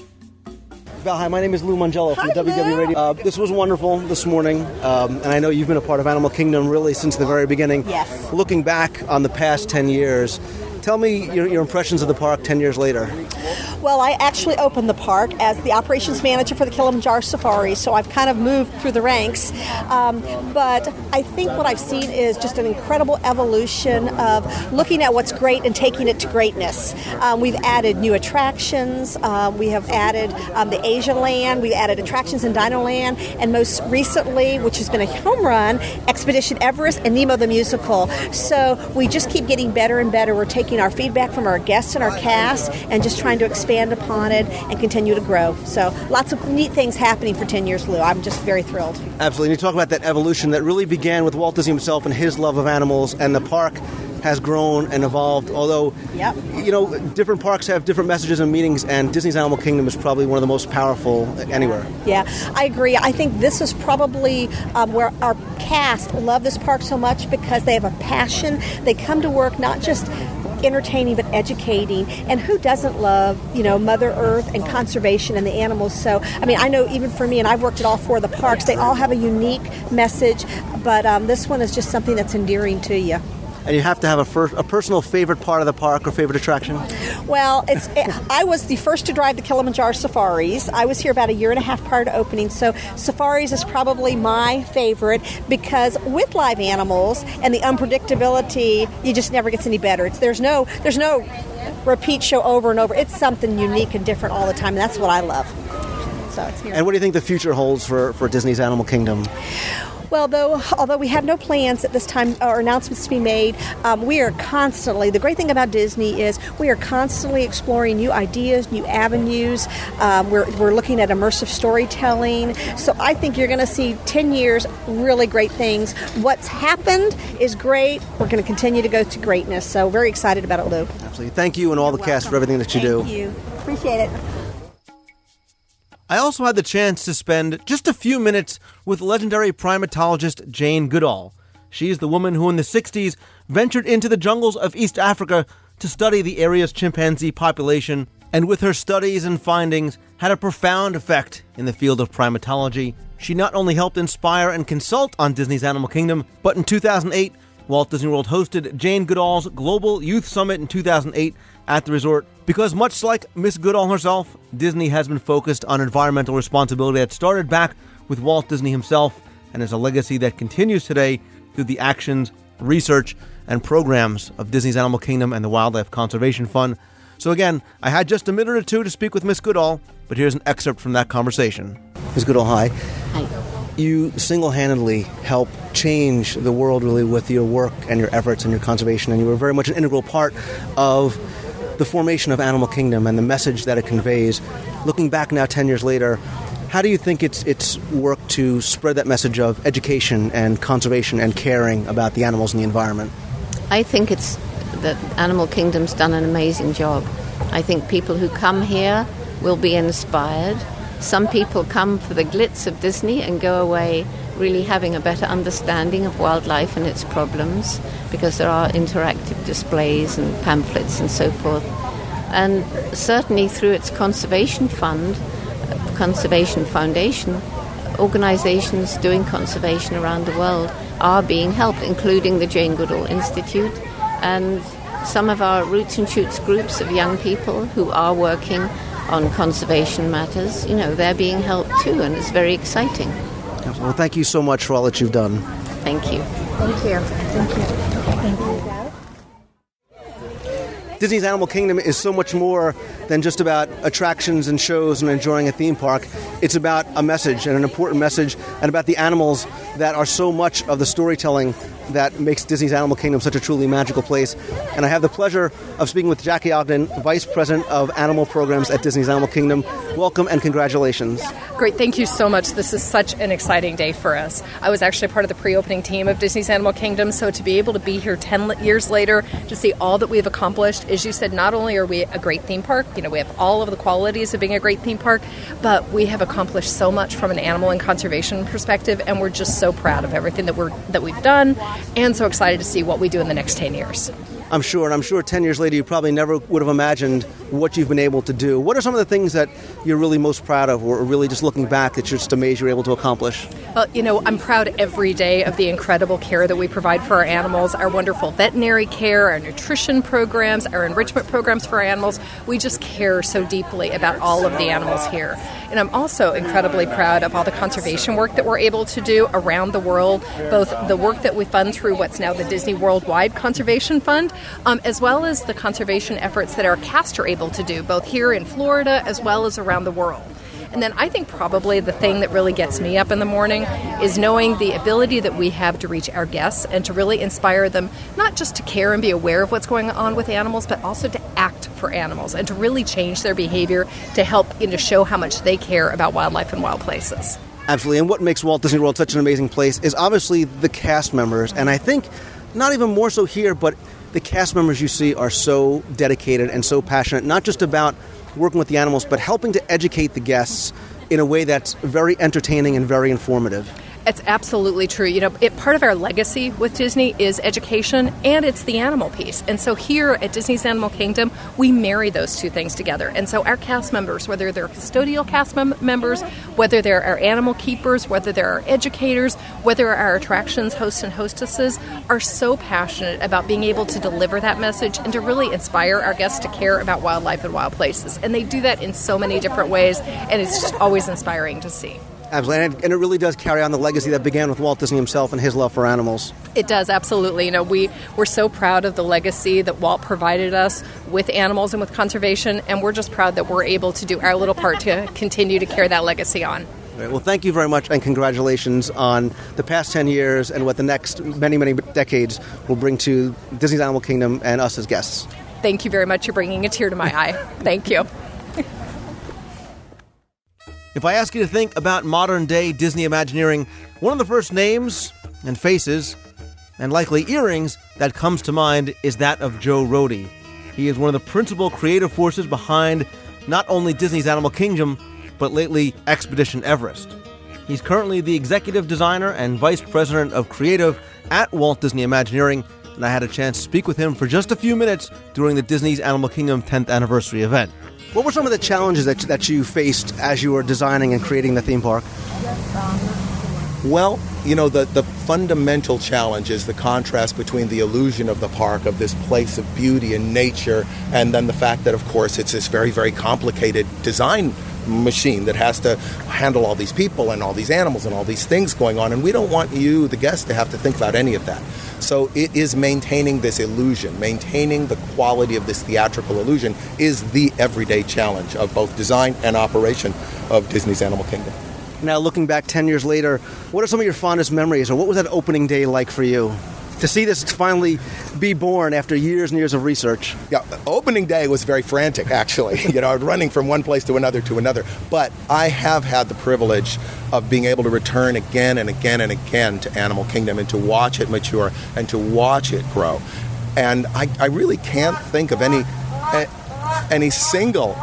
Val, hi, my name is Lou Mangello from WDW Radio. This was wonderful this morning, and I know you've been a part of Animal Kingdom really since the very beginning. Yes. Looking back on the past 10 years, tell me your impressions of the park 10 years later. Well, I actually opened the park as the operations manager for the Kilimanjaro Safari, so I've kind of moved through the ranks. But I think what I've seen is just an incredible evolution of looking at what's great and taking it to greatness. We've added new attractions. We have added the Asia Land. We've added attractions in Dino Land. And most recently, which has been a home run, Expedition Everest and Nemo the Musical. So we just keep getting better and better. We're taking our feedback from our guests and our cast and just trying to expand upon it and continue to grow. So lots of neat things happening for 10 years, Lou. I'm just very thrilled. Absolutely. You talk about that evolution that really began with Walt Disney himself and his love of animals, and the park has grown and evolved, although, different parks have different messages and meanings, and Disney's Animal Kingdom is probably one of the most powerful anywhere. Yeah, I agree. I think this is probably where our cast love this park so much because they have a passion. They come to work not just entertaining but educating, and who doesn't love Mother Earth and conservation and the animals? So I know even for me, and I've worked at all 4 of the parks, they all have a unique message, but this one is just something that's endearing to you. And you have to have a personal favorite part of the park or favorite attraction? Well, I was the first to drive the Kilimanjaro safaris. I was here about a year and a half prior to opening, so safaris is probably my favorite because with live animals and the unpredictability, you just never gets any better. There's no repeat show over and over. It's something unique and different all the time, and that's what I love. So it's here. And what do you think the future holds for Disney's Animal Kingdom? Well, although we have no plans at this time or announcements to be made, we are constantly, the great thing about Disney is we are constantly exploring new ideas, new avenues. We're looking at immersive storytelling. So I think you're going to see 10 years, really great things. What's happened is great. We're going to continue to go to greatness. So very excited about it, Lou. Absolutely. Thank you and all the cast for everything that you do. Thank you. Appreciate it. I also had the chance to spend just a few minutes with legendary primatologist Jane Goodall. She's the woman who in the 60s ventured into the jungles of East Africa to study the area's chimpanzee population, and with her studies and findings had a profound effect in the field of primatology. She not only helped inspire and consult on Disney's Animal Kingdom, but in 2008, Walt Disney World hosted Jane Goodall's Global Youth Summit in 2008 at the resort, because much like Miss Goodall herself, Disney has been focused on environmental responsibility that started back with Walt Disney himself and is a legacy that continues today through the actions, research, and programs of Disney's Animal Kingdom and the Wildlife Conservation Fund. So again, I had just a minute or two to speak with Miss Goodall, but here's an excerpt from that conversation. Miss Goodall, hi. Hi. You single-handedly help change the world really with your work and your efforts and your conservation, and you were very much an integral part of the formation of Animal Kingdom and the message that it conveys. Looking back now 10 years later, how do you think it's worked to spread that message of education and conservation and caring about the animals and the environment? I think it's that Animal Kingdom's done an amazing job. I think people who come here will be inspired. Some people come for the glitz of Disney and go away really having a better understanding of wildlife and its problems, because there are interactive displays and pamphlets and so forth. And certainly through its conservation fund, Conservation Foundation, organizations doing conservation around the world are being helped, including the Jane Goodall Institute and some of our Roots and Shoots groups of young people who are working on conservation matters. They're being helped too, and it's very exciting. Well, thank you so much for all that you've done. Thank you. Thank you. Thank you. Thank you. Disney's Animal Kingdom is so much more than just about attractions and shows and enjoying a theme park. It's about a message, and an important message, and about the animals that are so much of the storytelling that makes Disney's Animal Kingdom such a truly magical place. And I have the pleasure of speaking with Jackie Ogden, Vice President of Animal Programs at Disney's Animal Kingdom. Welcome and congratulations. Great, thank you so much. This is such an exciting day for us. I was actually part of the pre-opening team of Disney's Animal Kingdom, so to be able to be here 10 years later to see all that we've accomplished, as you said, not only are we a great theme park, we have all of the qualities of being a great theme park, but we have accomplished so much from an animal and conservation perspective, and we're just so proud of everything that we've done, and so excited to see what we do in the next 10 years. I'm sure 10 years later you probably never would have imagined what you've been able to do. What are some of the things that you're really most proud of, or really just looking back that you're just amazed you're able to accomplish? Well, I'm proud every day of the incredible care that we provide for our animals, our wonderful veterinary care, our nutrition programs, our enrichment programs for our animals. We just care so deeply about all of the animals here. And I'm also incredibly proud of all the conservation work that we're able to do around the world, both the work that we fund through what's now the Disney Worldwide Conservation Fund, as well as the conservation efforts that our cast are able to do, both here in Florida as well as around the world. And then I think probably the thing that really gets me up in the morning is knowing the ability that we have to reach our guests and to really inspire them, not just to care and be aware of what's going on with animals, but also to act for animals and to really change their behavior to help to show how much they care about wildlife and wild places. Absolutely. And what makes Walt Disney World such an amazing place is obviously the cast members. And I think not even more so here, but the cast members you see are so dedicated and so passionate, not just about working with the animals, but helping to educate the guests in a way that's very entertaining and very informative. It's absolutely true. You know, part of our legacy with Disney is education, and it's the animal piece. And so here at Disney's Animal Kingdom, we marry those two things together. And so our cast members, whether they're custodial cast members, whether they're our animal keepers, whether they're our educators, whether our attractions hosts and hostesses, are so passionate about being able to deliver that message and to really inspire our guests to care about wildlife and wild places. And they do that in so many different ways, and it's just always inspiring to see. Absolutely, and it really does carry on the legacy that began with Walt Disney himself and his love for animals. It does, absolutely. You know, we're so proud of the legacy that Walt provided us with animals and with conservation, and we're just proud that we're able to do our little part to continue to carry that legacy on. Right, well, thank you very much, and congratulations on the past 10 years and what the next many, many decades will bring to Disney's Animal Kingdom and us as guests. Thank you very much. You're bringing a tear to my eye. Thank you. If I ask you to think about modern-day Disney Imagineering, one of the first names and faces, and likely earrings, that comes to mind is that of Joe Rohde. He is one of the principal creative forces behind not only Disney's Animal Kingdom, but lately Expedition Everest. He's currently the executive designer and vice president of creative at Walt Disney Imagineering, and I had a chance to speak with him for just a few minutes during the Disney's Animal Kingdom 10th anniversary event. What were some of the challenges that you faced as you were designing and creating the theme park? Well, you know, the fundamental challenge is the contrast between the illusion of the park, of this place of beauty and nature, and then the fact that, of course, it's this very, very complicated design machine that has to handle all these people and all these animals and all these things going on, and we don't want you, the guest, to have to think about any of that. So it is maintaining this illusion, maintaining the quality of this theatrical illusion is the everyday challenge of both design and operation of Disney's Animal Kingdom. Now, looking back 10 years later, what are some of your fondest memories, or what was that opening day like for you? To see this finally be born after years and years of research. Yeah, opening day was very frantic, actually. You know, running from one place to another. But I have had the privilege of being able to return again and again and again to Animal Kingdom and to watch it mature and to watch it grow. And I really can't think of any single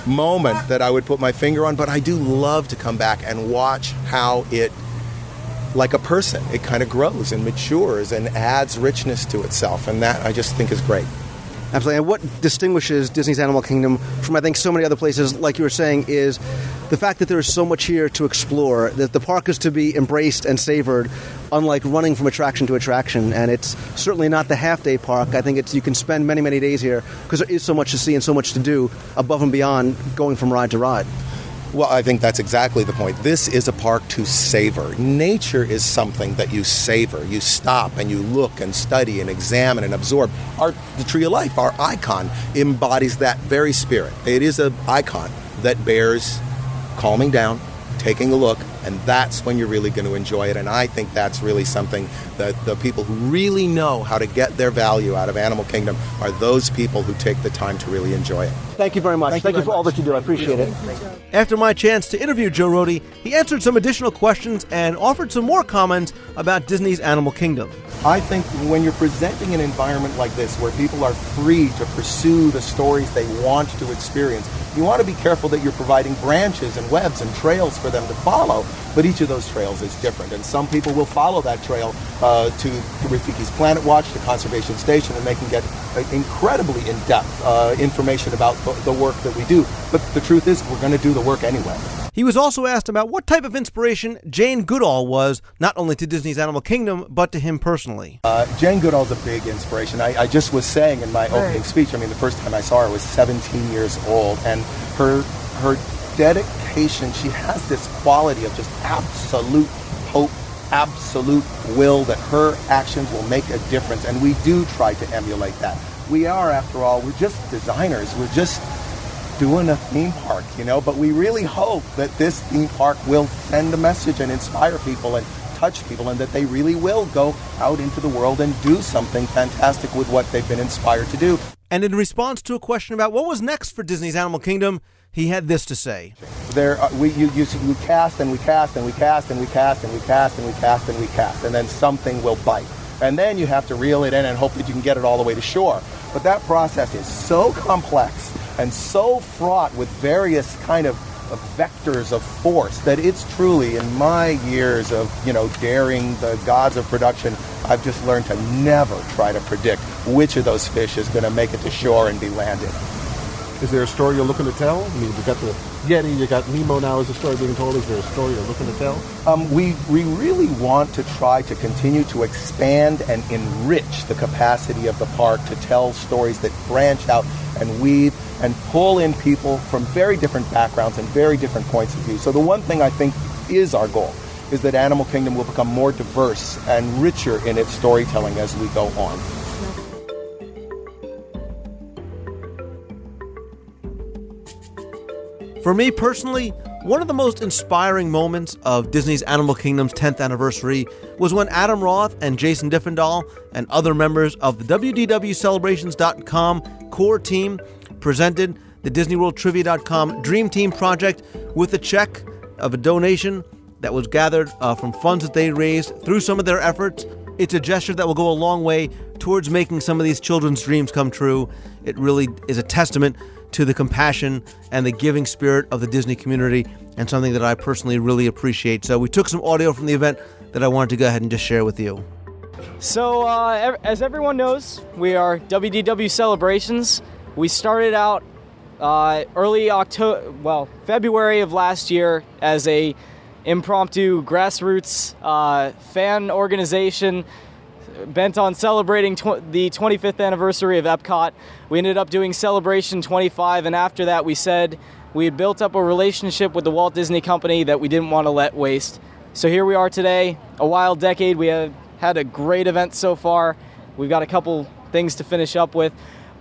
moment that I would put my finger on, but I do love to come back and watch how it, like a person, it kind of grows and matures and adds richness to itself, and that I just think is great. Absolutely. And what distinguishes Disney's Animal Kingdom from, I think, so many other places, like you were saying, is the fact that there is so much here to explore, that the park is to be embraced and savored, unlike running from attraction to attraction. And it's certainly not the half-day park. I think you can spend many, many days here because there is so much to see and so much to do above and beyond going from ride to ride. Well, I think that's exactly the point. This is a park to savor. Nature is something that you savor. You stop and you look and study and examine and absorb. The Tree of Life, our icon, embodies that very spirit. It is an icon that bears calming down, taking a look, and that's when you're really going to enjoy it. And I think that's really something that the people who really know how to get their value out of Animal Kingdom are those people who take the time to really enjoy it. Thank you very much. Thank you for all that you do. I appreciate it. After my chance to interview Joe Rohde, he answered some additional questions and offered some more comments about Disney's Animal Kingdom. I think when you're presenting an environment like this where people are free to pursue the stories they want to experience, you want to be careful that you're providing branches and webs and trails for them to follow, but each of those trails is different, and some people will follow that trail to Rafiki's Planet Watch, to Conservation Station, and they can get incredibly in-depth information about the work that we do. But the truth is, we're going to do the work anyway. He was also asked about what type of inspiration Jane Goodall was, not only to Disney's Animal Kingdom, but to him personally. Jane Goodall's a big inspiration. I just was saying in my opening speech, I mean, the first time I saw her was 17 years old, and her dedication, she has this quality of just absolute hope, absolute will that her actions will make a difference, and we do try to emulate that. We are, after all, we're just designers. We're just doing a theme park, but we really hope that this theme park will send a message and inspire people and touch people, and that they really will go out into the world and do something fantastic with what they've been inspired to do. And in response to a question about what was next for Disney's Animal Kingdom, he had this to say. We cast and we cast and we cast and we cast and we cast and we cast and we cast, and then something will bite. and then you have to reel it in and hope that you can get it all the way to shore. But that process is so complex and so fraught with various kind of vectors of force that it's truly, in my years of, daring the gods of production, I've just learned to never try to predict which of those fish is going to make it to shore and be landed. Is there a story you're looking to tell? I mean, you got the Yeti, you got Nemo now. Is the story being told? Is there a story you're looking to tell? We really want to try to continue to expand and enrich the capacity of the park to tell stories that branch out and weave and pull in people from very different backgrounds and very different points of view. So the one thing I think is our goal is that Animal Kingdom will become more diverse and richer in its storytelling as we go on. For me personally, one of the most inspiring moments of Disney's Animal Kingdom's 10th anniversary was when Adam Roth and Jason Diffendahl and other members of the WDWCelebrations.com core team presented the DisneyWorldTrivia.com Dream Team project with a check of a donation that was gathered from funds that they raised through some of their efforts. It's a gesture that will go a long way towards making some of these children's dreams come true. It really is a testament to the compassion and the giving spirit of the Disney community, and something that I personally really appreciate. So we took some audio from the event that I wanted to go ahead and just share with you. So as everyone knows, we are WDW Celebrations. We started out February of last year as a impromptu grassroots fan organization bent on celebrating the 25th anniversary of Epcot. We ended up doing Celebration 25, and after that we said we had built up a relationship with the Walt Disney Company that we didn't want to let waste. So here we are today, a wild decade. We have had a great event so far. We've got a couple things to finish up with,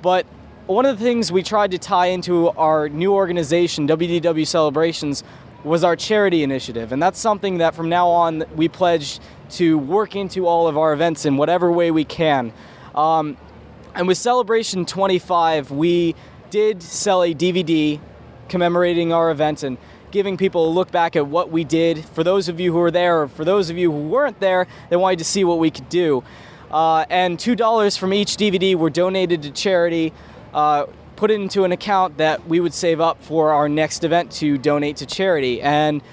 but one of the things we tried to tie into our new organization, WDW Celebrations, was our charity initiative, and that's something that from now on we pledge to work into all of our events in whatever way we can. And with Celebration 25, we did sell a DVD commemorating our event and giving people a look back at what we did. For those of you who were there, or for those of you who weren't there, they wanted to see what we could do. And $2 from each DVD were donated to charity, put it into an account that we would save up for our next event to donate to charity. And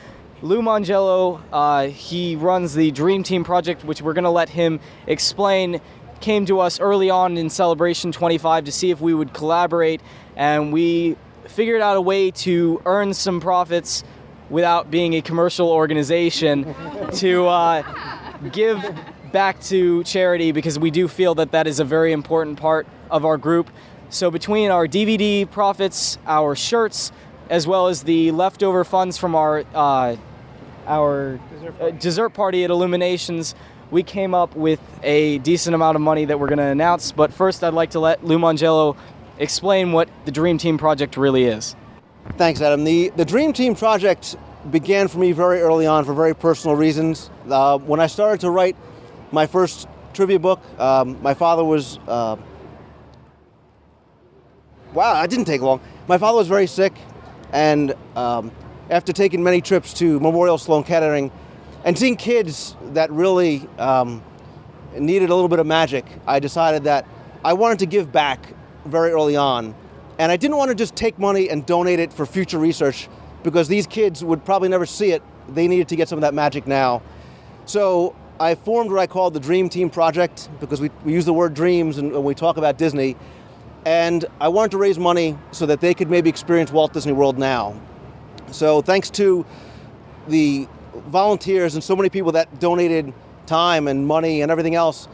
Lou Mangello, he runs the Dream Team project, which we're going to let him explain, came to us early on in Celebration 25 to see if we would collaborate, and we figured out a way to earn some profits without being a commercial organization to give back to charity, because we do feel that that is a very important part of our group. So between our DVD profits, our shirts, as well as the leftover funds from our dessert party at Illuminations, we came up with a decent amount of money that we're going to announce. But first, I'd like to let Lou Mangello explain what the Dream Team project really is. Thanks, Adam. The Dream Team project began for me very early on for very personal reasons. When I started to write my first trivia book, my father was... it didn't take long. My father was very sick, and after taking many trips to Memorial Sloan Kettering and seeing kids that really needed a little bit of magic, I decided that I wanted to give back very early on. And I didn't want to just take money and donate it for future research, because these kids would probably never see it. They needed to get some of that magic now. So I formed what I called the Dream Team Project, because we use the word dreams when we talk about Disney. And I wanted to raise money so that they could maybe experience Walt Disney World now. So thanks to the volunteers and so many people that donated time and money and everything else,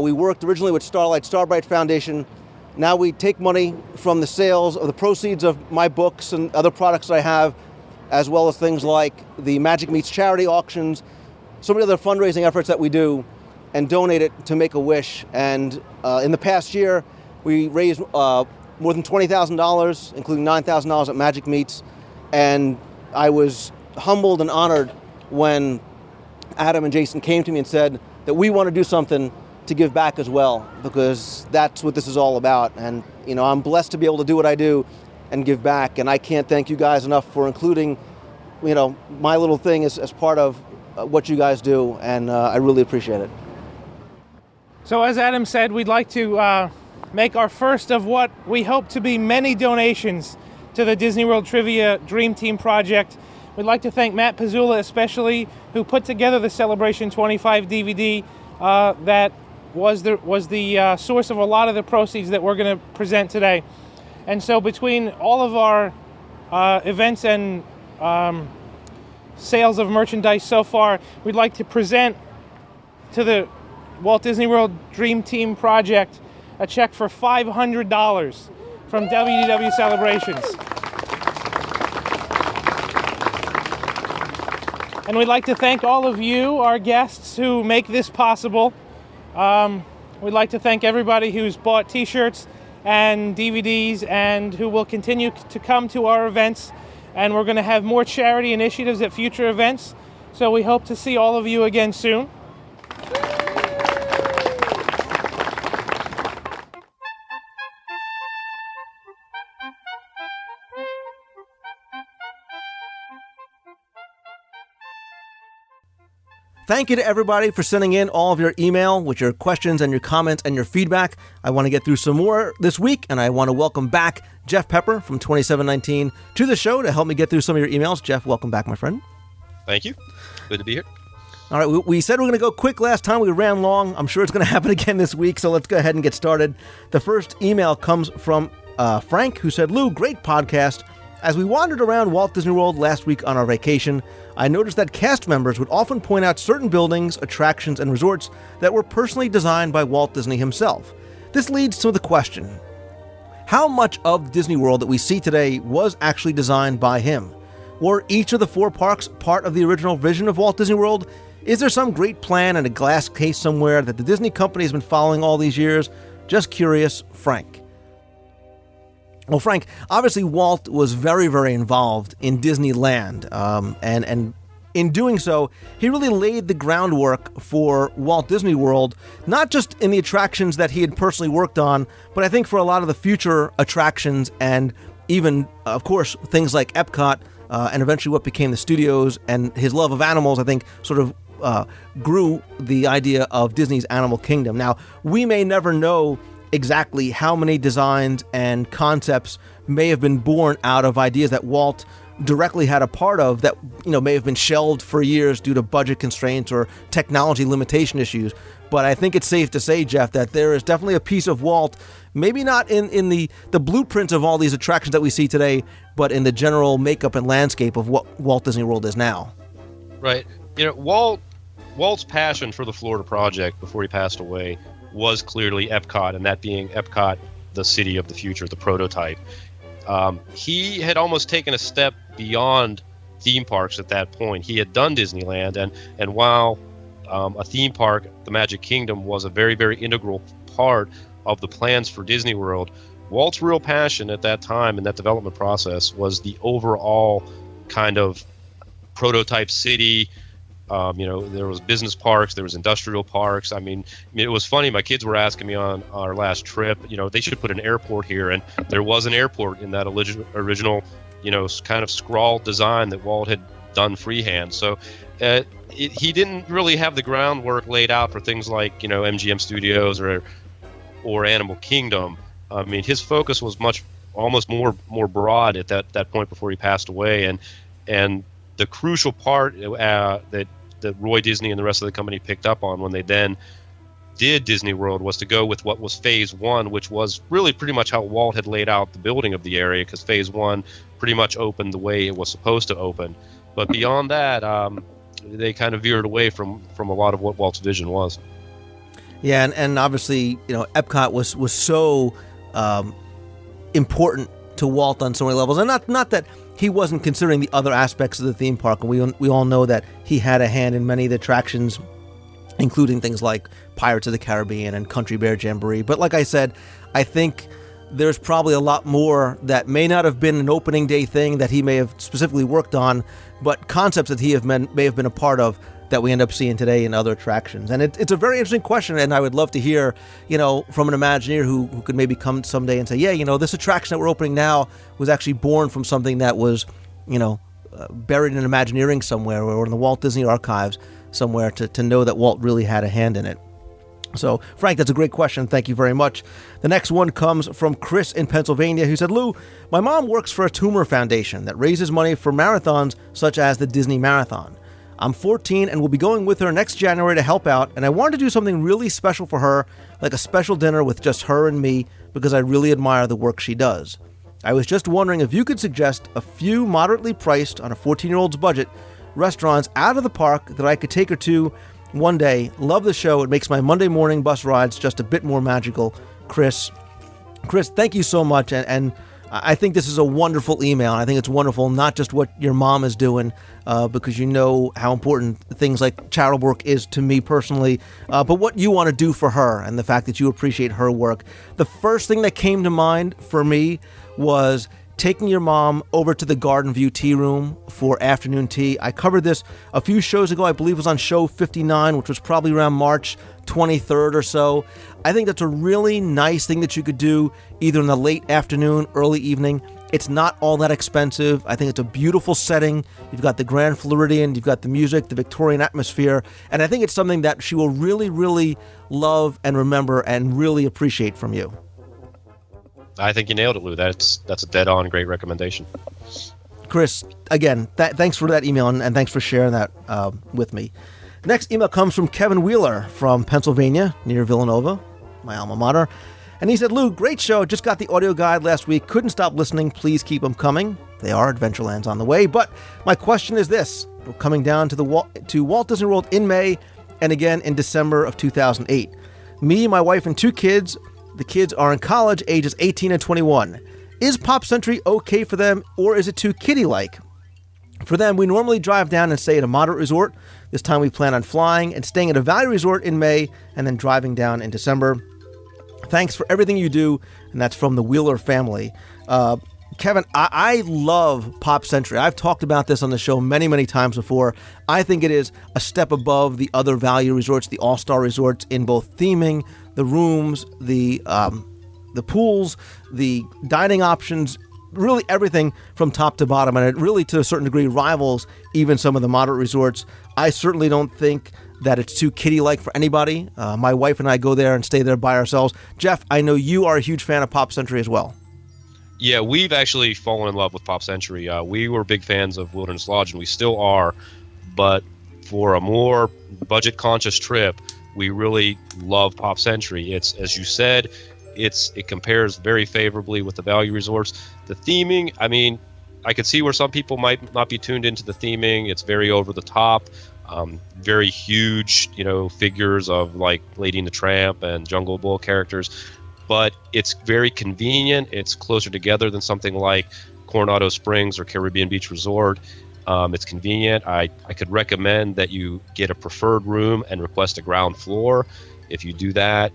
we worked originally with Starbright Foundation. Now we take money from the sales of the proceeds of my books and other products I have, as well as things like the Magic Meets charity auctions, so many other fundraising efforts that we do, and donate it to Make-A-Wish. And in the past year, we raised more than $20,000, including $9,000 at Magic Meets. And I was humbled and honored when Adam and Jason came to me and said that we want to do something to give back as well, because that's what this is all about. And, I'm blessed to be able to do what I do and give back. And I can't thank you guys enough for including, my little thing as part of what you guys do. And I really appreciate it. So as Adam said, we'd like to make our first of what we hope to be many donations to the Disney World Trivia Dream Team project. We'd like to thank Matt Pizzula especially, who put together the Celebration 25 DVD that was the source of a lot of the proceeds that we're going to present today. And so between all of our events and sales of merchandise so far, we'd like to present to the Walt Disney World Dream Team project a check for $500 from WDW Celebrations. And we'd like to thank all of you, our guests, who make this possible. We'd like to thank everybody who's bought t-shirts and DVDs and who will continue to come to our events. And we're going to have more charity initiatives at future events. So we hope to see all of you again soon. Thank you to everybody for sending in all of your email with your questions and your comments and your feedback. I want to get through some more this week, and I want to welcome back Jeff Pepper from 2719 to the show to help me get through some of your emails. Jeff, welcome back, my friend. Thank you. Good to be here. All right, we said we were going to go quick last time. We ran long. I'm sure it's going to happen again this week, so let's go ahead and get started. The first email comes from Frank, who said, Lou, great podcast. As we wandered around Walt Disney World last week on our vacation, I noticed that cast members would often point out certain buildings, attractions, and resorts that were personally designed by Walt Disney himself. This leads to the question, how much of Disney World that we see today was actually designed by him? Were each of the 4 parks part of the original vision of Walt Disney World? Is there some great plan in a glass case somewhere that the Disney company has been following all these years? Just curious, Frank. Well, Frank, obviously Walt was very, very involved in Disneyland, and in doing so, he really laid the groundwork for Walt Disney World, not just in the attractions that he had personally worked on, but I think for a lot of the future attractions and even, of course, things like Epcot and eventually what became the studios, and his love of animals, I think, sort of grew the idea of Disney's Animal Kingdom. Now, we may never know exactly how many designs and concepts may have been born out of ideas that Walt directly had a part of that, may have been shelved for years due to budget constraints or technology limitation issues. But I think it's safe to say, Jeff, that there is definitely a piece of Walt, maybe not in the blueprints of all these attractions that we see today, but in the general makeup and landscape of what Walt Disney World is now. Right. Walt's passion for the Florida project before he passed away was clearly Epcot, and that being Epcot, the city of the future, the prototype. He had almost taken a step beyond theme parks at that point. He had done Disneyland, and while a theme park, the Magic Kingdom, was a very, very integral part of the plans for Disney World, Walt's real passion at that time in that development process was the overall kind of prototype city. There was business parks, there was industrial parks. I mean, it was funny. My kids were asking me on our last trip, they should put an airport here, and there was an airport in that original, kind of scrawled design that Walt had done freehand. So he didn't really have the groundwork laid out for things like, MGM Studios or Animal Kingdom. I mean, his focus was almost more broad at that point before he passed away, and the crucial part that Roy Disney and the rest of the company picked up on when they then did Disney World was to go with what was Phase 1, which was really pretty much how Walt had laid out the building of the area, because Phase 1 pretty much opened the way it was supposed to open. But beyond that, they kind of veered away from a lot of what Walt's vision was. Yeah, and obviously, Epcot was so important to Walt on so many levels, and not that he wasn't considering the other aspects of the theme park, and we all know that he had a hand in many of the attractions, including things like Pirates of the Caribbean and Country Bear Jamboree. But like I said, I think there's probably a lot more that may not have been an opening day thing that he may have specifically worked on, but concepts that he may have been a part of that we end up seeing today in other attractions. And it's a very interesting question, and I would love to hear, from an Imagineer who could maybe come someday and say, yeah, this attraction that we're opening now was actually born from something that was, buried in Imagineering somewhere or in the Walt Disney Archives somewhere to know that Walt really had a hand in it. So, Frank, that's a great question. Thank you very much. The next one comes from Chris in Pennsylvania, who said, Lou, my mom works for a tumor foundation that raises money for marathons such as the Disney Marathon. I'm 14 and will be going with her next January to help out, and I wanted to do something really special for her, like a special dinner with just her and me, because I really admire the work she does. I was just wondering if you could suggest a few moderately priced, on a 14-year-old's budget, restaurants out of the park that I could take her to one day. Love the show. It makes my Monday morning bus rides just a bit more magical. Chris, thank you so much. And I think this is a wonderful email. I think it's wonderful, not just what your mom is doing, because you know how important things like charitable work is to me personally, but what you want to do for her and the fact that you appreciate her work. The first thing that came to mind for me was taking your mom over to the Garden View Tea Room for afternoon tea. I covered this a few shows ago. I believe it was on show 59, which was probably around March 23rd or so. I think that's a really nice thing that you could do either in the late afternoon, early evening. It's not all that expensive. I think it's a beautiful setting. You've got the Grand Floridian, you've got the music, the Victorian atmosphere, and I think it's something that she will really, really love and remember and really appreciate from you. I think you nailed it, Lou. That's a dead-on great recommendation. Chris, again, thanks for that email, and thanks for sharing that with me. Next email comes from Kevin Wheeler from Pennsylvania, near Villanova, my alma mater. And he said, Lou, great show. Just got the audio guide last week. Couldn't stop listening. Please keep them coming. They are Adventurelands on the way. But my question is this. We're coming down to Walt Disney World in May and again in December of 2008. Me, my wife, and 2 kids. The kids are in college, ages 18 and 21. Is Pop Century okay for them, or is it too kiddie-like? For them, we normally drive down and stay at a moderate resort. This time we plan on flying and staying at a value resort in May and then driving down in December. Thanks for everything you do, and that's from the Wheeler family. Kevin, I love Pop Century. I've talked about this on the show many, many times before. I think it is a step above the other value resorts, the all-star resorts, in both theming, the rooms, the pools, the dining options, really everything from top to bottom. And it really, to a certain degree, rivals even some of the moderate resorts. I certainly don't think that it's too kiddie-like for anybody. My wife and I go there and stay there by ourselves. Jeff, I know you are a huge fan of Pop Century as well. Yeah, we've actually fallen in love with Pop Century. We were big fans of Wilderness Lodge, and we still are. But for a more budget-conscious trip, we really love Pop Century. It's, as you said, it compares very favorably with the value resorts. The theming, I mean, I could see where some people might not be tuned into the theming. It's very over the top, very huge, figures of like Lady and the Tramp and Jungle Book characters. But it's very convenient. It's closer together than something like Coronado Springs or Caribbean Beach Resort. It's convenient. I could recommend that you get a preferred room and request a ground floor. If you do that,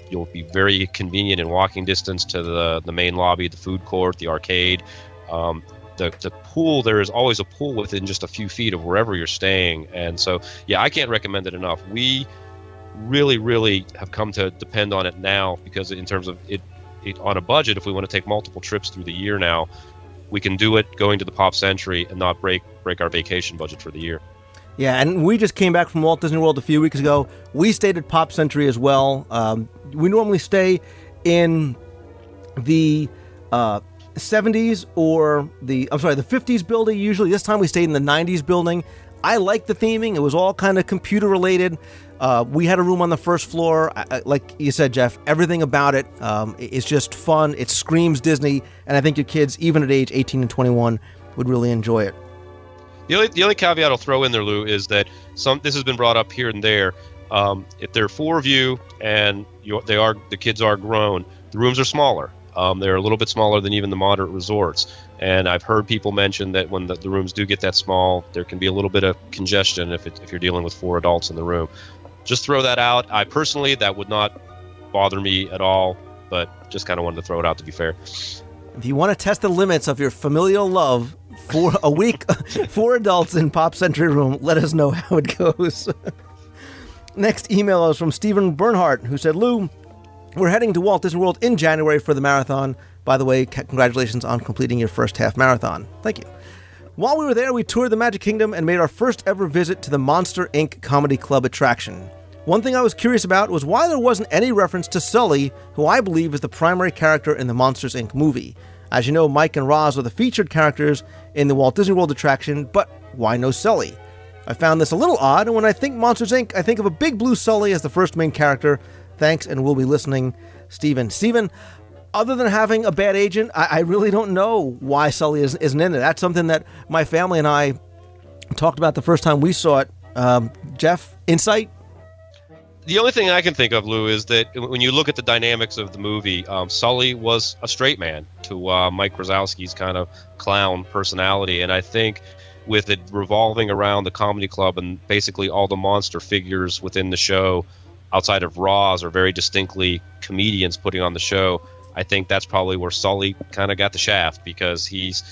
you'll be very convenient in walking distance to the main lobby, the food court, the arcade. The pool, there is always a pool within just a few feet of wherever you're staying. And so, yeah, I can't recommend it enough. We really, really have come to depend on it now because in terms of it on a budget, if we want to take multiple trips through the year now, we can do it going to the Pop Century and not break our vacation budget for the year. Yeah, and we just came back from Walt Disney World a few weeks ago. We stayed at Pop Century as well. We normally stay in the 70s or the 50s building usually. This time we stayed in the 90s building. I like the theming. It was all kind of computer related. We had a room on the first floor. Like you said, Jeff, everything about it is just fun. It screams Disney, and I think your kids, even at age 18 and 21, would really enjoy it. The only caveat I'll throw in there, Lou, is that this has been brought up here and there. If there are 4 of you and the kids are grown, the rooms are smaller. They're a little bit smaller than even the moderate resorts. And I've heard people mention that when the rooms do get that small, there can be a little bit of congestion if you're dealing with 4 adults in the room. Just throw that out. I personally, that would not bother me at all, but just kind of wanted to throw it out to be fair. If you want to test the limits of your familial love for a week, 4 adults in Pop Century room, let us know how it goes. Next email is from Stephen Bernhardt, who said, Lou, we're heading to Walt Disney World in January for the marathon. By the way, congratulations on completing your first half marathon. Thank you. While we were there, we toured the Magic Kingdom and made our first ever visit to the Monster Inc. Comedy Club attraction. One thing I was curious about was why there wasn't any reference to Sully, who I believe is the primary character in the Monsters, Inc. movie. As you know, Mike and Roz are the featured characters in the Walt Disney World attraction, but why no Sully? I found this a little odd, and when I think Monsters, Inc., I think of a big blue Sully as the first main character. Thanks, and we'll be listening, Steven. Steven, other than having a bad agent, I really don't know why Sully isn't in it. That's something that my family and I talked about the first time we saw it. Jeff, insight? The only thing I can think of, Lou, is that when you look at the dynamics of the movie, Sully was a straight man to Mike Wazowski's kind of clown personality. And I think with it revolving around the comedy club and basically all the monster figures within the show outside of Roz are very distinctly comedians putting on the show, I think that's probably where Sully kind of got the shaft, because he's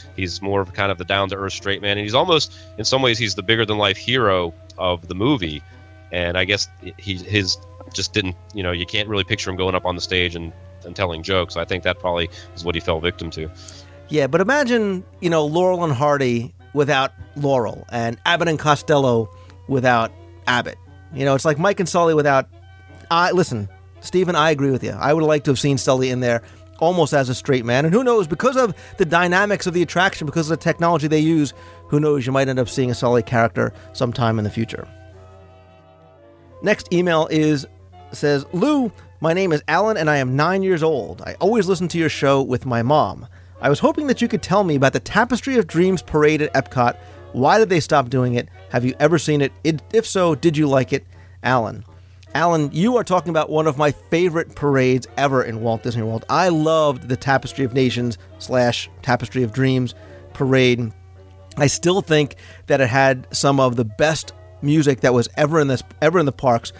more of kind of the down-to-earth straight man. And he's almost, in some ways, he's the bigger-than-life hero of the movie. And I guess his just didn't, you can't really picture him going up on the stage and telling jokes. I think that probably is what he fell victim to. Yeah, but imagine, Laurel and Hardy without Laurel, and Abbott and Costello without Abbott. It's like Mike and Sully without... Listen, Stephen, I agree with you. I would like to have seen Sully in there almost as a straight man. And who knows, because of the dynamics of the attraction, because of the technology they use, who knows, you might end up seeing a Sully character sometime in the future. Next email says, Lou, my name is Alan and I am 9 years old. I always listen to your show with my mom. I was hoping that you could tell me about the Tapestry of Dreams parade at Epcot. Why did they stop doing it? Have you ever seen it? If so, did you like it? Alan, you are talking about one of my favorite parades ever in Walt Disney World. I loved the Tapestry of Nations / Tapestry of Dreams parade. I still think that it had some of the best music that was ever in the parks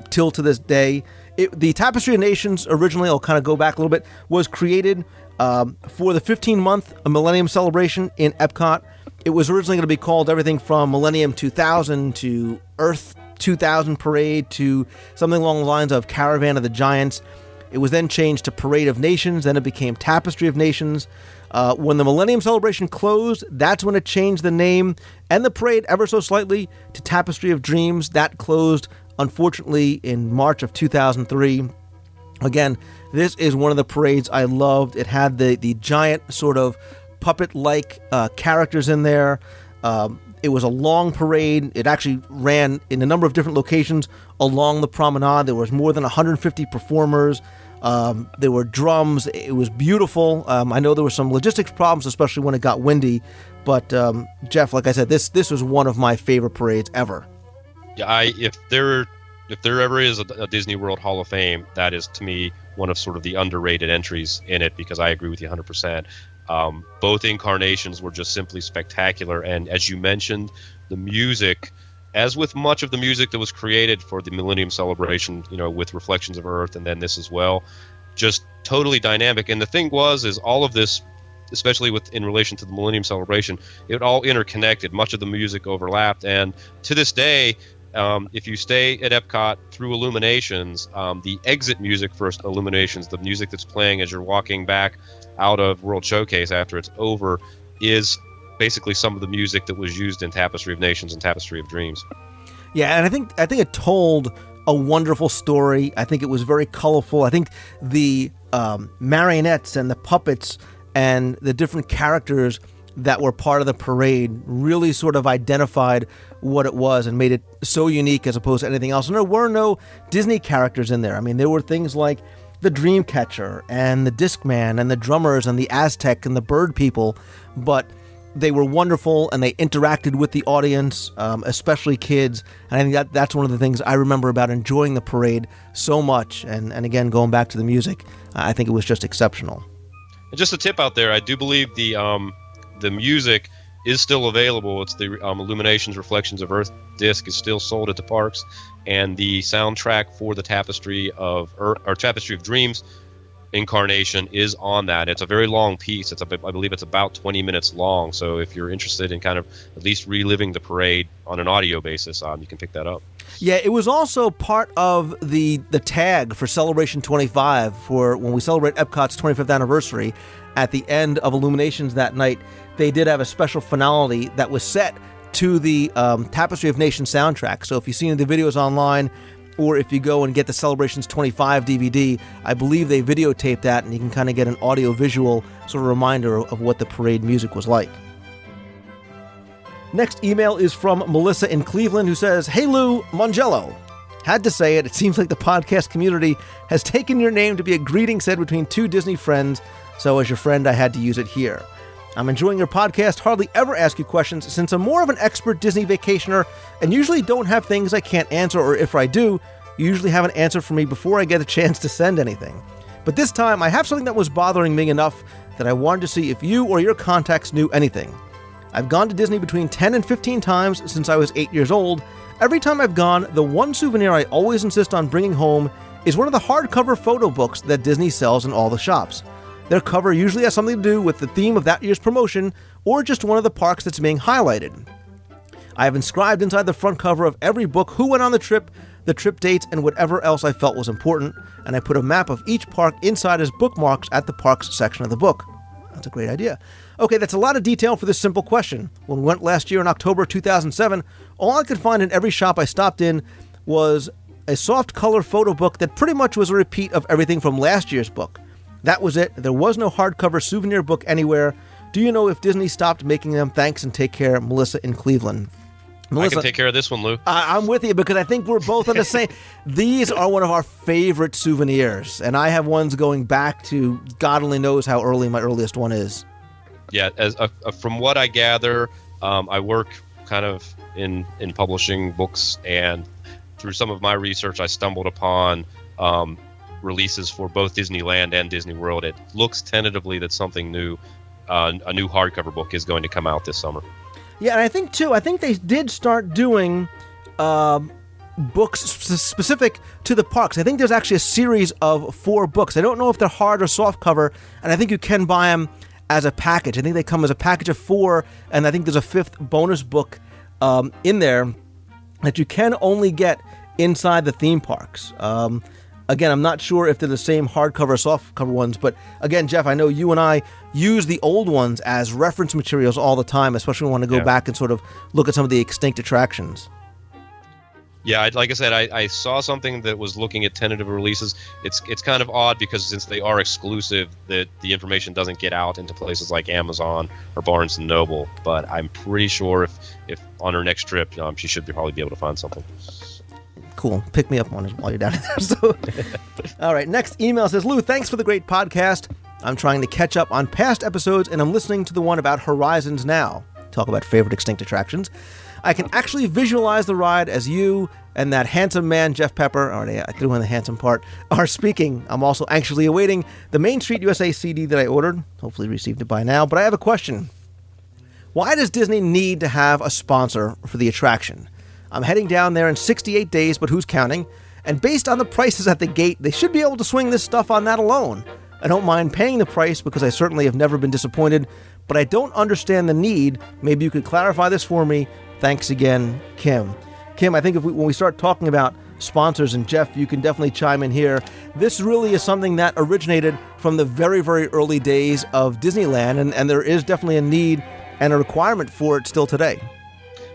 till to this day. The Tapestry of Nations originally, I'll kind of go back a little bit, was created for the 15-month Millennium Celebration in Epcot. It was originally going to be called everything from Millennium 2000 to Earth 2000 Parade to something along the lines of Caravan of the Giants. It was then changed to Parade of Nations, then it became Tapestry of Nations. When the Millennium Celebration closed, that's when it changed the name and the parade ever so slightly to Tapestry of Dreams. That closed, unfortunately, in March of 2003. Again, this is one of the parades I loved. It had the giant sort of puppet-like characters in there. It was a long parade. It actually ran in a number of different locations along the promenade. There was more than 150 performers. There were drums. It was beautiful. I know there were some logistics problems, especially when it got windy. But Jeff, like I said, this was one of my favorite parades ever. Yeah, if there ever is a Disney World Hall of Fame, that is to me one of sort of the underrated entries in it, because I agree with you 100%. Both incarnations were just simply spectacular, and as you mentioned, the music, as with much of the music that was created for the Millennium Celebration, with Reflections of Earth and then this as well, just totally dynamic. And the thing is all of this, especially in relation to the Millennium Celebration, it all interconnected. Much of the music overlapped, and to this day, if you stay at Epcot through Illuminations, the exit music for Illuminations, the music that's playing as you're walking back out of World Showcase after it's over, is basically some of the music that was used in Tapestry of Nations and Tapestry of Dreams. Yeah, and I think it told a wonderful story. I think it was very colorful. I think the marionettes and the puppets and the different characters that were part of the parade really sort of identified what it was and made it so unique as opposed to anything else. And there were no Disney characters in there. I mean, there were things like the Dreamcatcher and the Discman and the drummers and the Aztec and the bird people, but they were wonderful and they interacted with the audience, especially kids. And I think that's one of the things I remember about enjoying the parade so much. And again, going back to the music, I think it was just exceptional. And just a tip out there, I do believe the music is still available. It's the Illuminations Reflections of Earth disc is still sold at the parks, and the soundtrack for the Tapestry of Dreams incarnation is on that. It's a very long piece. I believe it's about 20 minutes long. So if you're interested in kind of at least reliving the parade on an audio basis, you can pick that up. Yeah, it was also part of the tag for Celebration 25 for when we celebrate Epcot's 25th anniversary. At the end of Illuminations that night, they did have a special finale that was set to the Tapestry of Nations soundtrack. So if you've seen the videos online, or if you go and get the Celebrations 25 DVD, I believe they videotape that, and you can kind of get an audio-visual sort of reminder of what the parade music was like. Next email is from Melissa in Cleveland, who says, "Hey Lou, Mongello. Had to say it, it seems like the podcast community has taken your name to be a greeting said between two Disney friends, so as your friend I had to use it here. I'm enjoying your podcast, hardly ever ask you questions since I'm more of an expert Disney vacationer and usually don't have things I can't answer, or if I do, you usually have an answer for me before I get a chance to send anything. But this time I have something that was bothering me enough that I wanted to see if you or your contacts knew anything. I've gone to Disney between 10 and 15 times since I was 8 years old. Every time I've gone, the one souvenir I always insist on bringing home is one of the hardcover photo books that Disney sells in all the shops. Their cover usually has something to do with the theme of that year's promotion, or just one of the parks that's being highlighted. I have inscribed inside the front cover of every book who went on the trip dates, and whatever else I felt was important, and I put a map of each park inside as bookmarks at the parks section of the book. That's a great idea. Okay, that's a lot of detail for this simple question. When we went last year in October 2007, all I could find in every shop I stopped in was a soft color photo book that pretty much was a repeat of everything from last year's book. That was it. There was no hardcover souvenir book anywhere. Do you know if Disney stopped making them? Thanks and take care, Melissa in Cleveland. Melissa, I can take care of this one, Lou. I'm with you because I think we're both on the same. These are one of our favorite souvenirs, and I have ones going back to God only knows how early my earliest one is. Yeah, from what I gather, I work kind of in publishing books, and through some of my research, I stumbled upon releases for both Disneyland and Disney World. It looks tentatively that something new, a new hardcover book, is going to come out this summer. Yeah, and I think they did start doing books specific to the parks. I think there's actually a series of 4 books. I don't know if they're hard or soft cover, and I think you can buy them as a package. I think they come as a package of 4, and I think there's a 5th bonus book in there that you can only get inside the theme parks. Again, I'm not sure if they're the same hardcover or softcover ones, but again, Jeff, I know you and I use the old ones as reference materials all the time, especially when we want to go back and sort of look at some of the extinct attractions. Yeah, like I said, I saw something that was looking at tentative releases. It's kind of odd because since they are exclusive, that the information doesn't get out into places like Amazon or Barnes & Noble, but I'm pretty sure if on her next trip, she should probably be able to find something. Cool. Pick me up on it while you're down there. So, all right. Next email says, Lou, thanks for the great podcast. I'm trying to catch up on past episodes, and I'm listening to the one about Horizons now. Talk about favorite extinct attractions. I can actually visualize the ride as you and that handsome man, Jeff Pepper, I threw in the handsome part, are speaking. I'm also anxiously awaiting the Main Street USA CD that I ordered. Hopefully received it by now. But I have a question. Why does Disney need to have a sponsor for the attraction? I'm heading down there in 68 days, but who's counting? And based on the prices at the gate, they should be able to swing this stuff on that alone. I don't mind paying the price because I certainly have never been disappointed, but I don't understand the need. Maybe you could clarify this for me. Thanks again, Kim. Kim, I think when we start talking about sponsors, and Jeff, you can definitely chime in here, this really is something that originated from the very, very early days of Disneyland, and there is definitely a need and a requirement for it still today.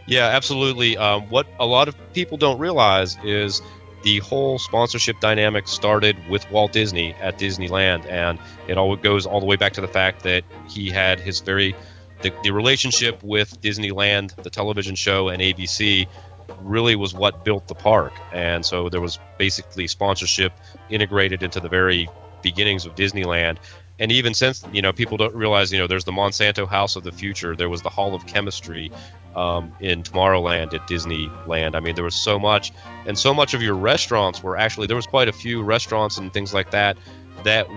Yeah, absolutely. What a lot of people don't realize is the whole sponsorship dynamic started with Walt Disney at Disneyland, and it all goes all the way back to the fact that he had his the relationship with Disneyland, the television show, and ABC really was what built the park. And so there was basically sponsorship integrated into the very beginnings of Disneyland. And even since, people don't realize, there's the Monsanto House of the Future. There was the Hall of Chemistry in Tomorrowland at Disneyland. I mean, there was so much. And so much of your restaurants were actually, there was quite a few restaurants and things like that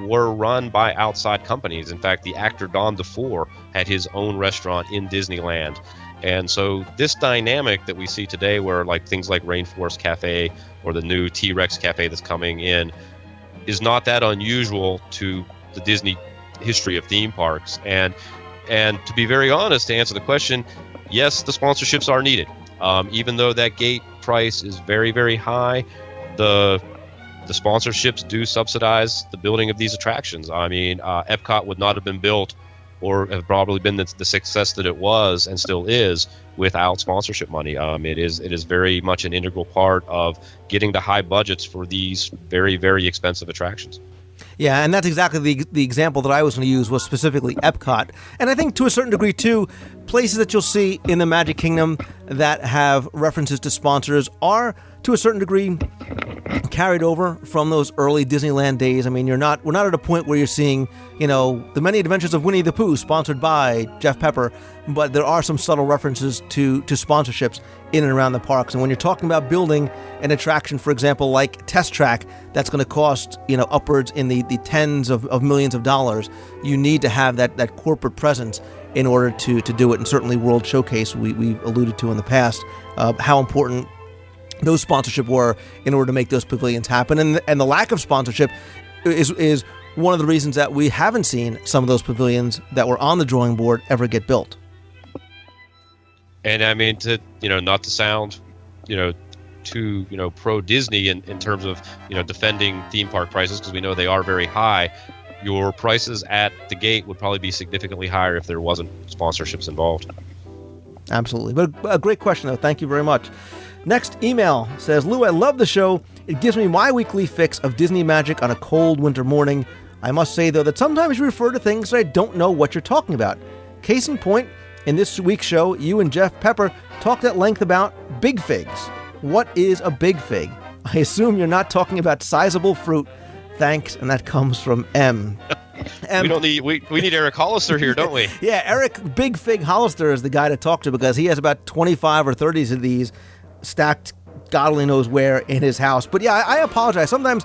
were run by outside companies. In fact, the actor Don DeFore had his own restaurant in Disneyland. And so this dynamic that we see today where things like Rainforest Cafe or the new T-Rex Cafe that's coming in is not that unusual to the Disney history of theme parks. And to be very honest, to answer the question, yes, the sponsorships are needed. Even though that gate price is very, very high, the sponsorships do subsidize the building of these attractions. I mean, Epcot would not have been built or have probably been the success that it was and still is without sponsorship money. It is very much an integral part of getting the high budgets for these very, very expensive attractions. Yeah, and that's exactly the example that I was going to use, was specifically Epcot. And I think to a certain degree, too, places that you'll see in the Magic Kingdom that have references to sponsors are, to a certain degree, carried over from those early Disneyland days. I mean, we're not at a point where you're seeing, The Many Adventures of Winnie the Pooh, sponsored by Jeff Pepper, but there are some subtle references to sponsorships in and around the parks. And when you're talking about building an attraction, for example, like Test Track, that's going to cost, upwards in the tens of millions of dollars, you need to have that corporate presence in order to do it. And certainly World Showcase, we've alluded to in the past, how important those sponsorship were in order to make those pavilions happen. And the lack of sponsorship is one of the reasons that we haven't seen some of those pavilions that were on the drawing board ever get built. And I mean, not to sound, too, pro Disney in terms of, defending theme park prices, because we know they are very high. Your prices at the gate would probably be significantly higher if there wasn't sponsorships involved. Absolutely. But a great question, though. Thank you very much. Next email says, Lou, I love the show. It gives me my weekly fix of Disney magic on a cold winter morning. I must say, though, that sometimes you refer to things that I don't know what you're talking about. Case in point, in this week's show, you and Jeff Pepper talked at length about big figs. What is a big fig? I assume you're not talking about sizable fruit. Thanks, and that comes from M. We need Eric Hollister here, don't we? Yeah, Eric Big Fig Hollister is the guy to talk to, because he has about 25 or 30 of these stacked God only knows where in his house. But yeah, I apologize. Sometimes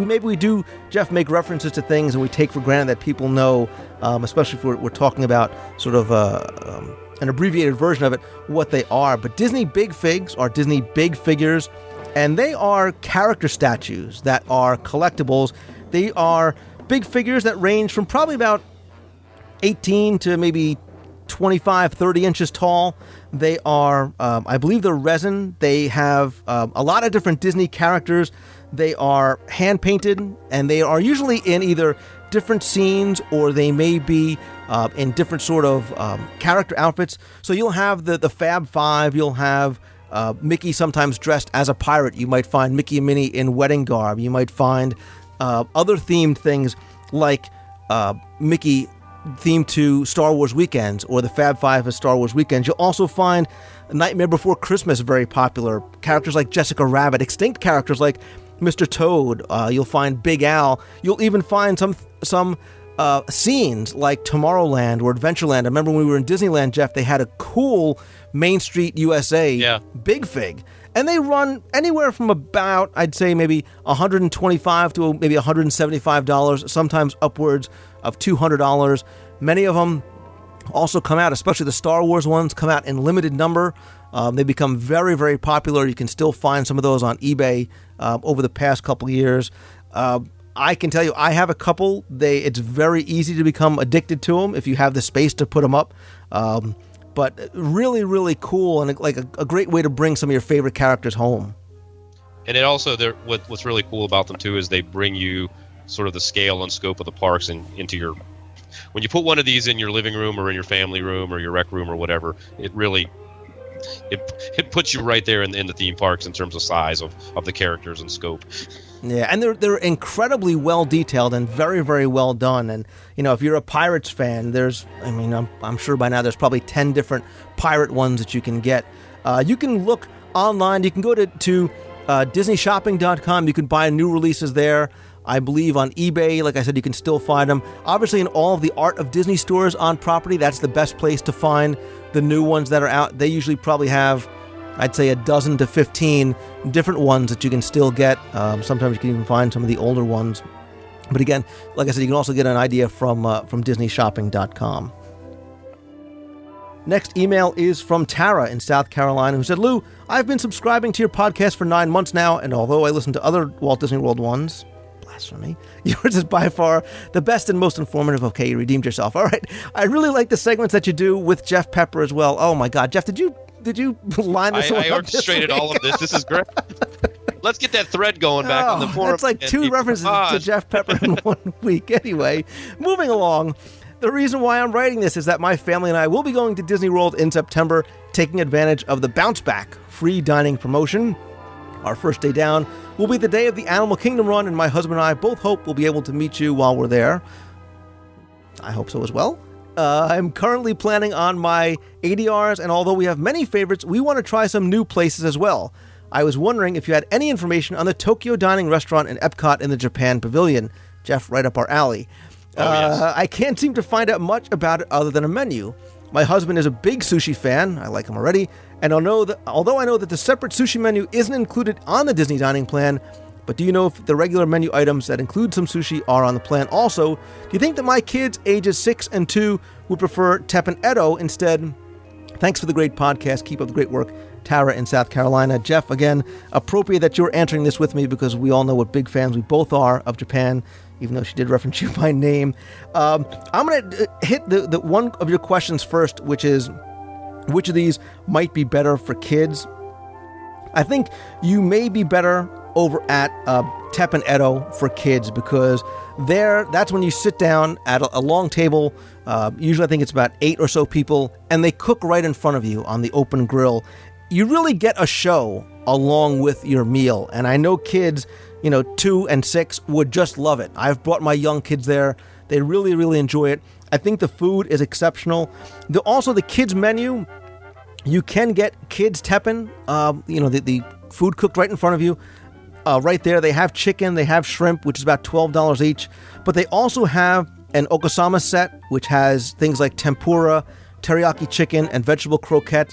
we do, Jeff, make references to things and we take for granted that people know, especially if we're talking about sort of an abbreviated version of it, what they are. But Disney Big Figs are Disney Big Figures, and they are character statues that are collectibles. They are big figures that range from probably about 18 to maybe 25, 30 inches tall. They are, I believe they're resin. They have a lot of different Disney characters. They are hand-painted, and they are usually in either different scenes or they may be in different sort of character outfits. So you'll have the Fab Five. You'll have Mickey sometimes dressed as a pirate. You might find Mickey and Minnie in wedding garb. You might find other themed things like Mickey themed to Star Wars Weekends, or the Fab Five as Star Wars Weekends. You'll also find Nightmare Before Christmas very popular. Characters like Jessica Rabbit, extinct characters like Mr. Toad. You'll find Big Al. You'll even find some scenes like Tomorrowland or Adventureland. I remember when we were in Disneyland, Jeff, they had a cool Main Street USA Big Fig. And they run anywhere from about, I'd say, maybe $125 to maybe $175, sometimes upwards of $200. Many of them also come out, especially the Star Wars ones, come out in limited number. They become very, very popular. You can still find some of those on eBay over the past couple of years. I can tell you, I have a couple. It's very easy to become addicted to them if you have the space to put them up. But really, really cool, and like a great way to bring some of your favorite characters home. And it also, what's really cool about them too is they bring you sort of the scale and scope of the parks into your. When you put one of these in your living room or in your family room or your rec room or whatever, it really it puts you right there in the theme parks in terms of size of the characters and scope. Yeah, and they're incredibly well detailed and very, very well done. And if you're a Pirates fan, I'm sure by now there's probably 10 different pirate ones that you can get. You can look online. You can go to DisneyShopping.com. You can buy new releases there. I believe on eBay, like I said, you can still find them. Obviously, in all of the Art of Disney stores on property, that's the best place to find the new ones that are out. They usually probably have, I'd say, 12 to 15 different ones that you can still get. Sometimes you can even find some of the older ones. But again, like I said, you can also get an idea from DisneyShopping.com. Next email is from Tara in South Carolina, who said, Lou, I've been subscribing to your podcast for 9 months now, and although I listen to other Walt Disney World ones, blasphemy, yours is by far the best and most informative. Okay, you redeemed yourself. All right. I really like the segments that you do with Jeff Pepper as well. Oh my God, Jeff, did you line this one up? I orchestrated all of this. This is great. Let's get that thread going back on the forum. That's like 2 references to Jeff Pepper in 1 week. Anyway, moving along. The reason why I'm writing this is that my family and I will be going to Disney World in September, taking advantage of the Bounce Back free dining promotion. Our first day down will be the day of the Animal Kingdom run, and my husband and I both hope we'll be able to meet you while we're there. I hope so as well. I'm currently planning on my ADRs, and although we have many favorites, we want to try some new places as well. I was wondering if you had any information on the Tokyo Dining restaurant in Epcot in the Japan Pavilion. Jeff, right up our alley. Yes. I can't seem to find out much about it other than a menu. My husband is a big sushi fan. I like him already. And although I know that the separate sushi menu isn't included on the Disney dining plan, but do you know if the regular menu items that include some sushi are on the plan? Also, do you think that my kids ages 6 and 2 would prefer Teppen Edo instead? Thanks for the great podcast. Keep up the great work. Tara in South Carolina. Jeff, again, appropriate that you're answering this with me because we all know what big fans we both are of Japan, even though she did reference you by name. I'm going to hit the one of your questions first, which is, which of these might be better for kids? I think you may be better over at Teppen Edo for kids because that's when you sit down at a long table. Usually I think it's about 8 or so people, and they cook right in front of you on the open grill. You really get a show along with your meal, and I know kids, 2 and 6 would just love it. I've brought my young kids there. They really, really enjoy it. I think the food is exceptional. Also, the kids menu, you can get kids teppen, the food cooked right in front of you. Right there, they have chicken, they have shrimp, which is about $12 each. But they also have an Okasama set, which has things like tempura, teriyaki chicken, and vegetable croquette.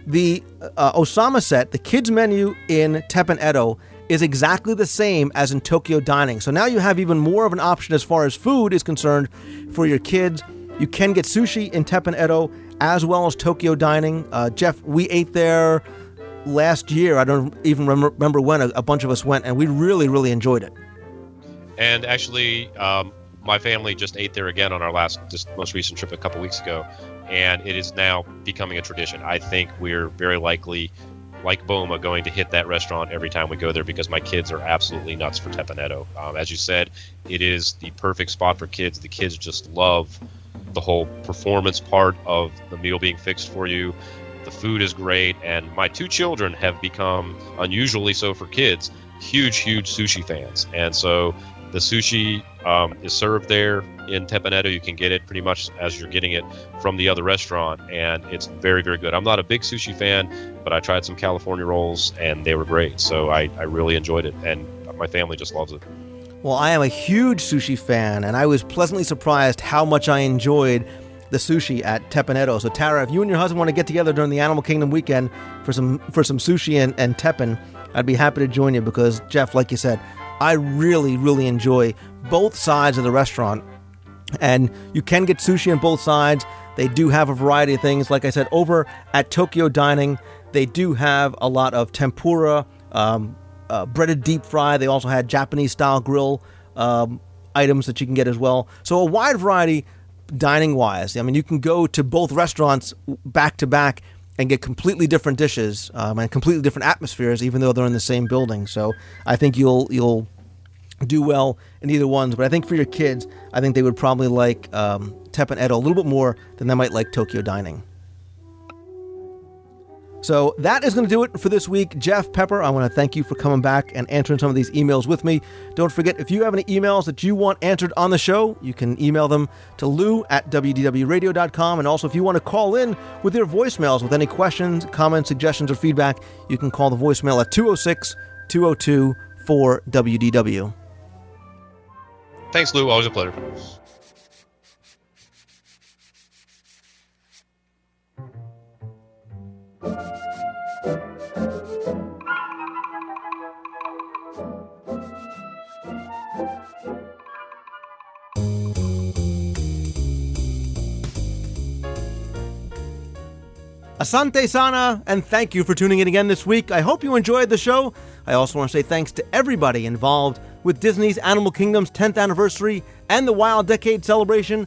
The Osama set, the kids menu in Teppen Edo, is exactly the same as in Tokyo Dining. So now you have even more of an option as far as food is concerned for your kids. You can get sushi in Teppen Edo as well as Tokyo Dining. Jeff, we ate there last year. I don't even remember when a bunch of us went, and we really, really enjoyed it. And actually, my family just ate there again on our most recent trip a couple weeks ago, and it is now becoming a tradition. I think we're very likely, like Boma, going to hit that restaurant every time we go there because my kids are absolutely nuts for Teppen Edo. As you said, it is the perfect spot for kids. The kids just love the whole performance part of the meal being fixed for you. The food is great, and my 2 children have become, unusually so for kids, huge sushi fans. And so the sushi is served there in Teppen Edo. You can get it pretty much as you're getting it from the other restaurant, and it's very, very good. I'm not a big sushi fan, but I tried some California rolls, and they were great. So I really enjoyed it, and my family just loves it. Well, I am a huge sushi fan, and I was pleasantly surprised how much I enjoyed the sushi at Teppen Edo. So Tara, if you and your husband want to get together during the Animal Kingdom weekend for some sushi and Teppen, I'd be happy to join you because, Jeff, like you said, I really, really enjoy both sides of the restaurant. And you can get sushi on both sides. They do have a variety of things. Like I said, over at Tokyo Dining, they do have a lot of tempura, breaded deep fry. They also had Japanese-style grill items that you can get as well. So a wide variety dining-wise. I mean, you can go to both restaurants back-to-back and get completely different dishes and completely different atmospheres, even though they're in the same building. So I think you'll do well in either ones. But I think for your kids, I think they would probably like Teppen Edo a little bit more than they might like Tokyo Dining. So that is going to do it for this week. Jeff, Pepper, I want to thank you for coming back and answering some of these emails with me. Don't forget, if you have any emails that you want answered on the show, you can email them to lou@wdwradio.com. And also, if you want to call in with your voicemails with any questions, comments, suggestions, or feedback, you can call the voicemail at 206-202-4WDW. Thanks, Lou. Always a pleasure. Asante Sana, and thank you for tuning in again this week. I hope you enjoyed the show. I also want to say thanks to everybody involved with Disney's Animal Kingdom's 10th anniversary and the Wild Decade celebration,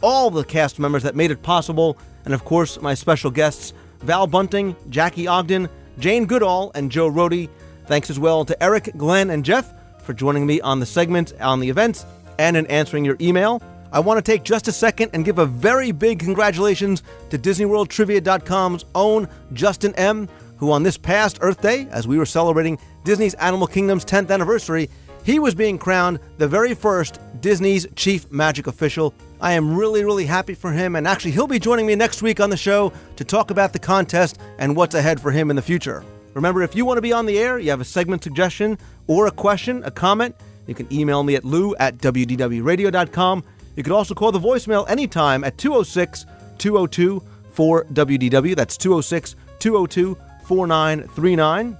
all the cast members that made it possible, and of course my special guests, Val Bunting, Jackie Ogden, Jane Goodall, and Joe Rohde. Thanks as well to Eric, Glenn, and Jeff for joining me on the segments, on the events, and in answering your email. I want to take just a second and give a very big congratulations to DisneyWorldTrivia.com's own Justin M., who on this past Earth Day, as we were celebrating Disney's Animal Kingdom's 10th anniversary, he was being crowned the very first Disney's Chief Magic Official. I am really, really happy for him, and actually he'll be joining me next week on the show to talk about the contest and what's ahead for him in the future. Remember, if you want to be on the air, you have a segment suggestion or a question, a comment, you can email me at lou@wdwradio.com. You can also call the voicemail anytime at 206-202-4WDW. That's 206-202-4939.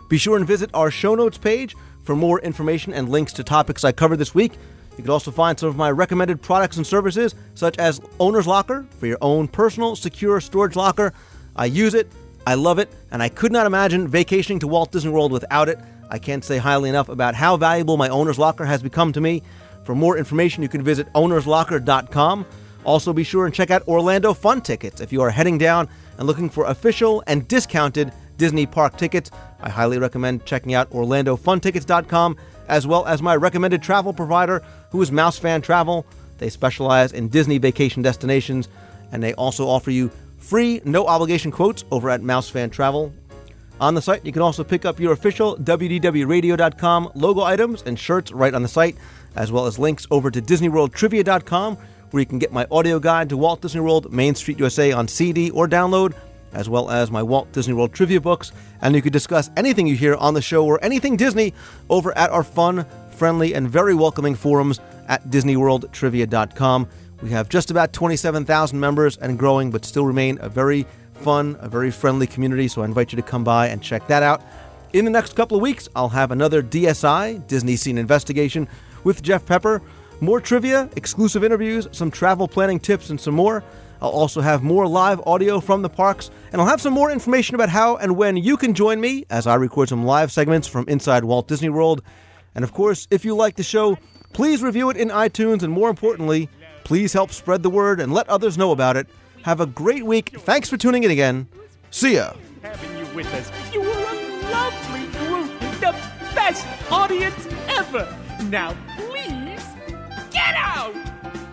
Be sure and visit our show notes page for more information and links to topics I covered this week. You can also find some of my recommended products and services, such as Owner's Locker for your own personal secure storage locker. I use it, I love it, and I could not imagine vacationing to Walt Disney World without it. I can't say highly enough about how valuable my Owner's Locker has become to me. For more information, you can visit ownerslocker.com. Also, be sure and check out Orlando Fun Tickets if you are heading down and looking for official and discounted Disney park tickets. I highly recommend checking out OrlandoFunTickets.com, as well as my recommended travel provider, who is MouseFan Travel. They specialize in Disney vacation destinations, and they also offer you free, no-obligation quotes over at MouseFan Travel. On the site, you can also pick up your official WDWRadio.com logo items and shirts right on the site, as well as links over to DisneyWorldTrivia.com, where you can get my audio guide to Walt Disney World Main Street USA on CD or download, as well as my Walt Disney World trivia books, and you can discuss anything you hear on the show or anything Disney over at our fun, friendly, and very welcoming forums at DisneyWorldTrivia.com. We have just about 27,000 members and growing, but still remain a very fun, a very friendly community, so I invite you to come by and check that out. In the next couple of weeks, I'll have another DSI, Disney Scene Investigation, with Jeff Pepper, more trivia, exclusive interviews, some travel planning tips, and some more. I'll also have more live audio from the parks, and I'll have some more information about how and when you can join me as I record some live segments from inside Walt Disney World. And of course, if you like the show, please review it in iTunes, and more importantly, please help spread the word and let others know about it. Have a great week. Thanks for tuning in again. See ya. Having you with us. You were a lovely group. The best audience ever. Now, please, get out!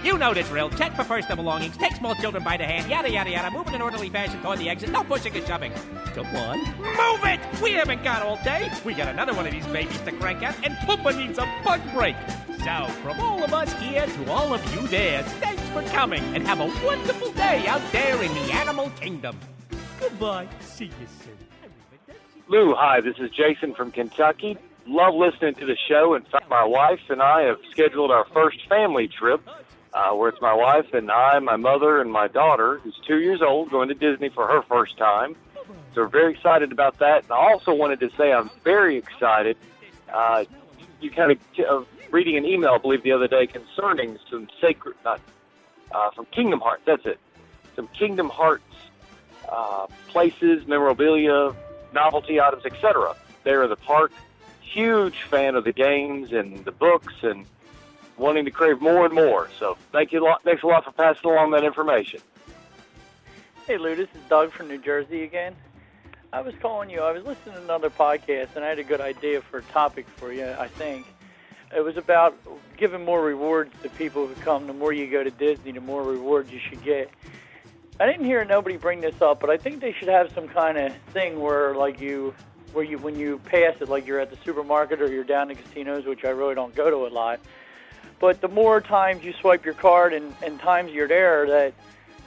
You know the drill. Check for personal belongings. Take small children by the hand. Yada, yada, yada. Move in an orderly fashion toward the exit. No pushing and shoving. Come on. Move it! We haven't got all day. We got another one of these babies to crank out, and Poopa needs a bug break. So, from all of us here to all of you there, thanks for coming, and have a wonderful day out there in the Animal Kingdom. Goodbye. See you soon. Lou, hi, this is Jason from Kentucky. Love listening to the show. In fact, my wife and I have scheduled our first family trip, where it's my wife and I, my mother, and my daughter, who's 2 years old, going to Disney for her first time. So we're very excited about that. And I also wanted to say I'm very excited. You kind of reading an email, I believe, the other day concerning some sacred, from Kingdom Hearts, that's it. Some Kingdom Hearts places, memorabilia, novelty items, etc. there in the park. Huge fan of the games and the books and wanting to crave more and more. So thanks a lot for passing along that information. Hey, Lou, this is Doug from New Jersey again. I was calling you. I was listening to another podcast, and I had a good idea for a topic for you, I think. It was about giving more rewards to people who come. The more you go to Disney, the more rewards you should get. I didn't hear nobody bring this up, but I think they should have some kind of thing where, like, when you pass it, like you're at the supermarket or you're down to casinos, which I really don't go to a lot. But the more times you swipe your card and times you're there, that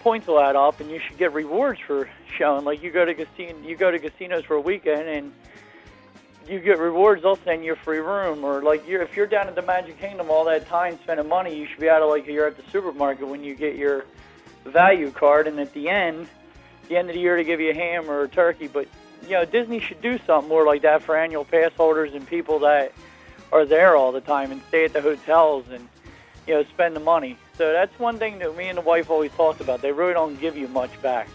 points will add up, and you should get rewards for showing. Like you go to casinos for a weekend, and you get rewards. They'll send you a free room, or like if you're down at the Magic Kingdom all that time spending money, you should be out of like you're at the supermarket when you get your value card, and at the end of the year, to give you a ham or a turkey. But Disney should do something more like that for annual pass holders and people that are there all the time and stay at the hotels and spend the money. So that's one thing that me and the wife always talked about. They really don't give you much back.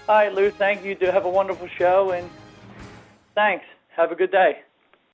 All right, Lou, thank you. Do have a wonderful show, and thanks. Have a good day.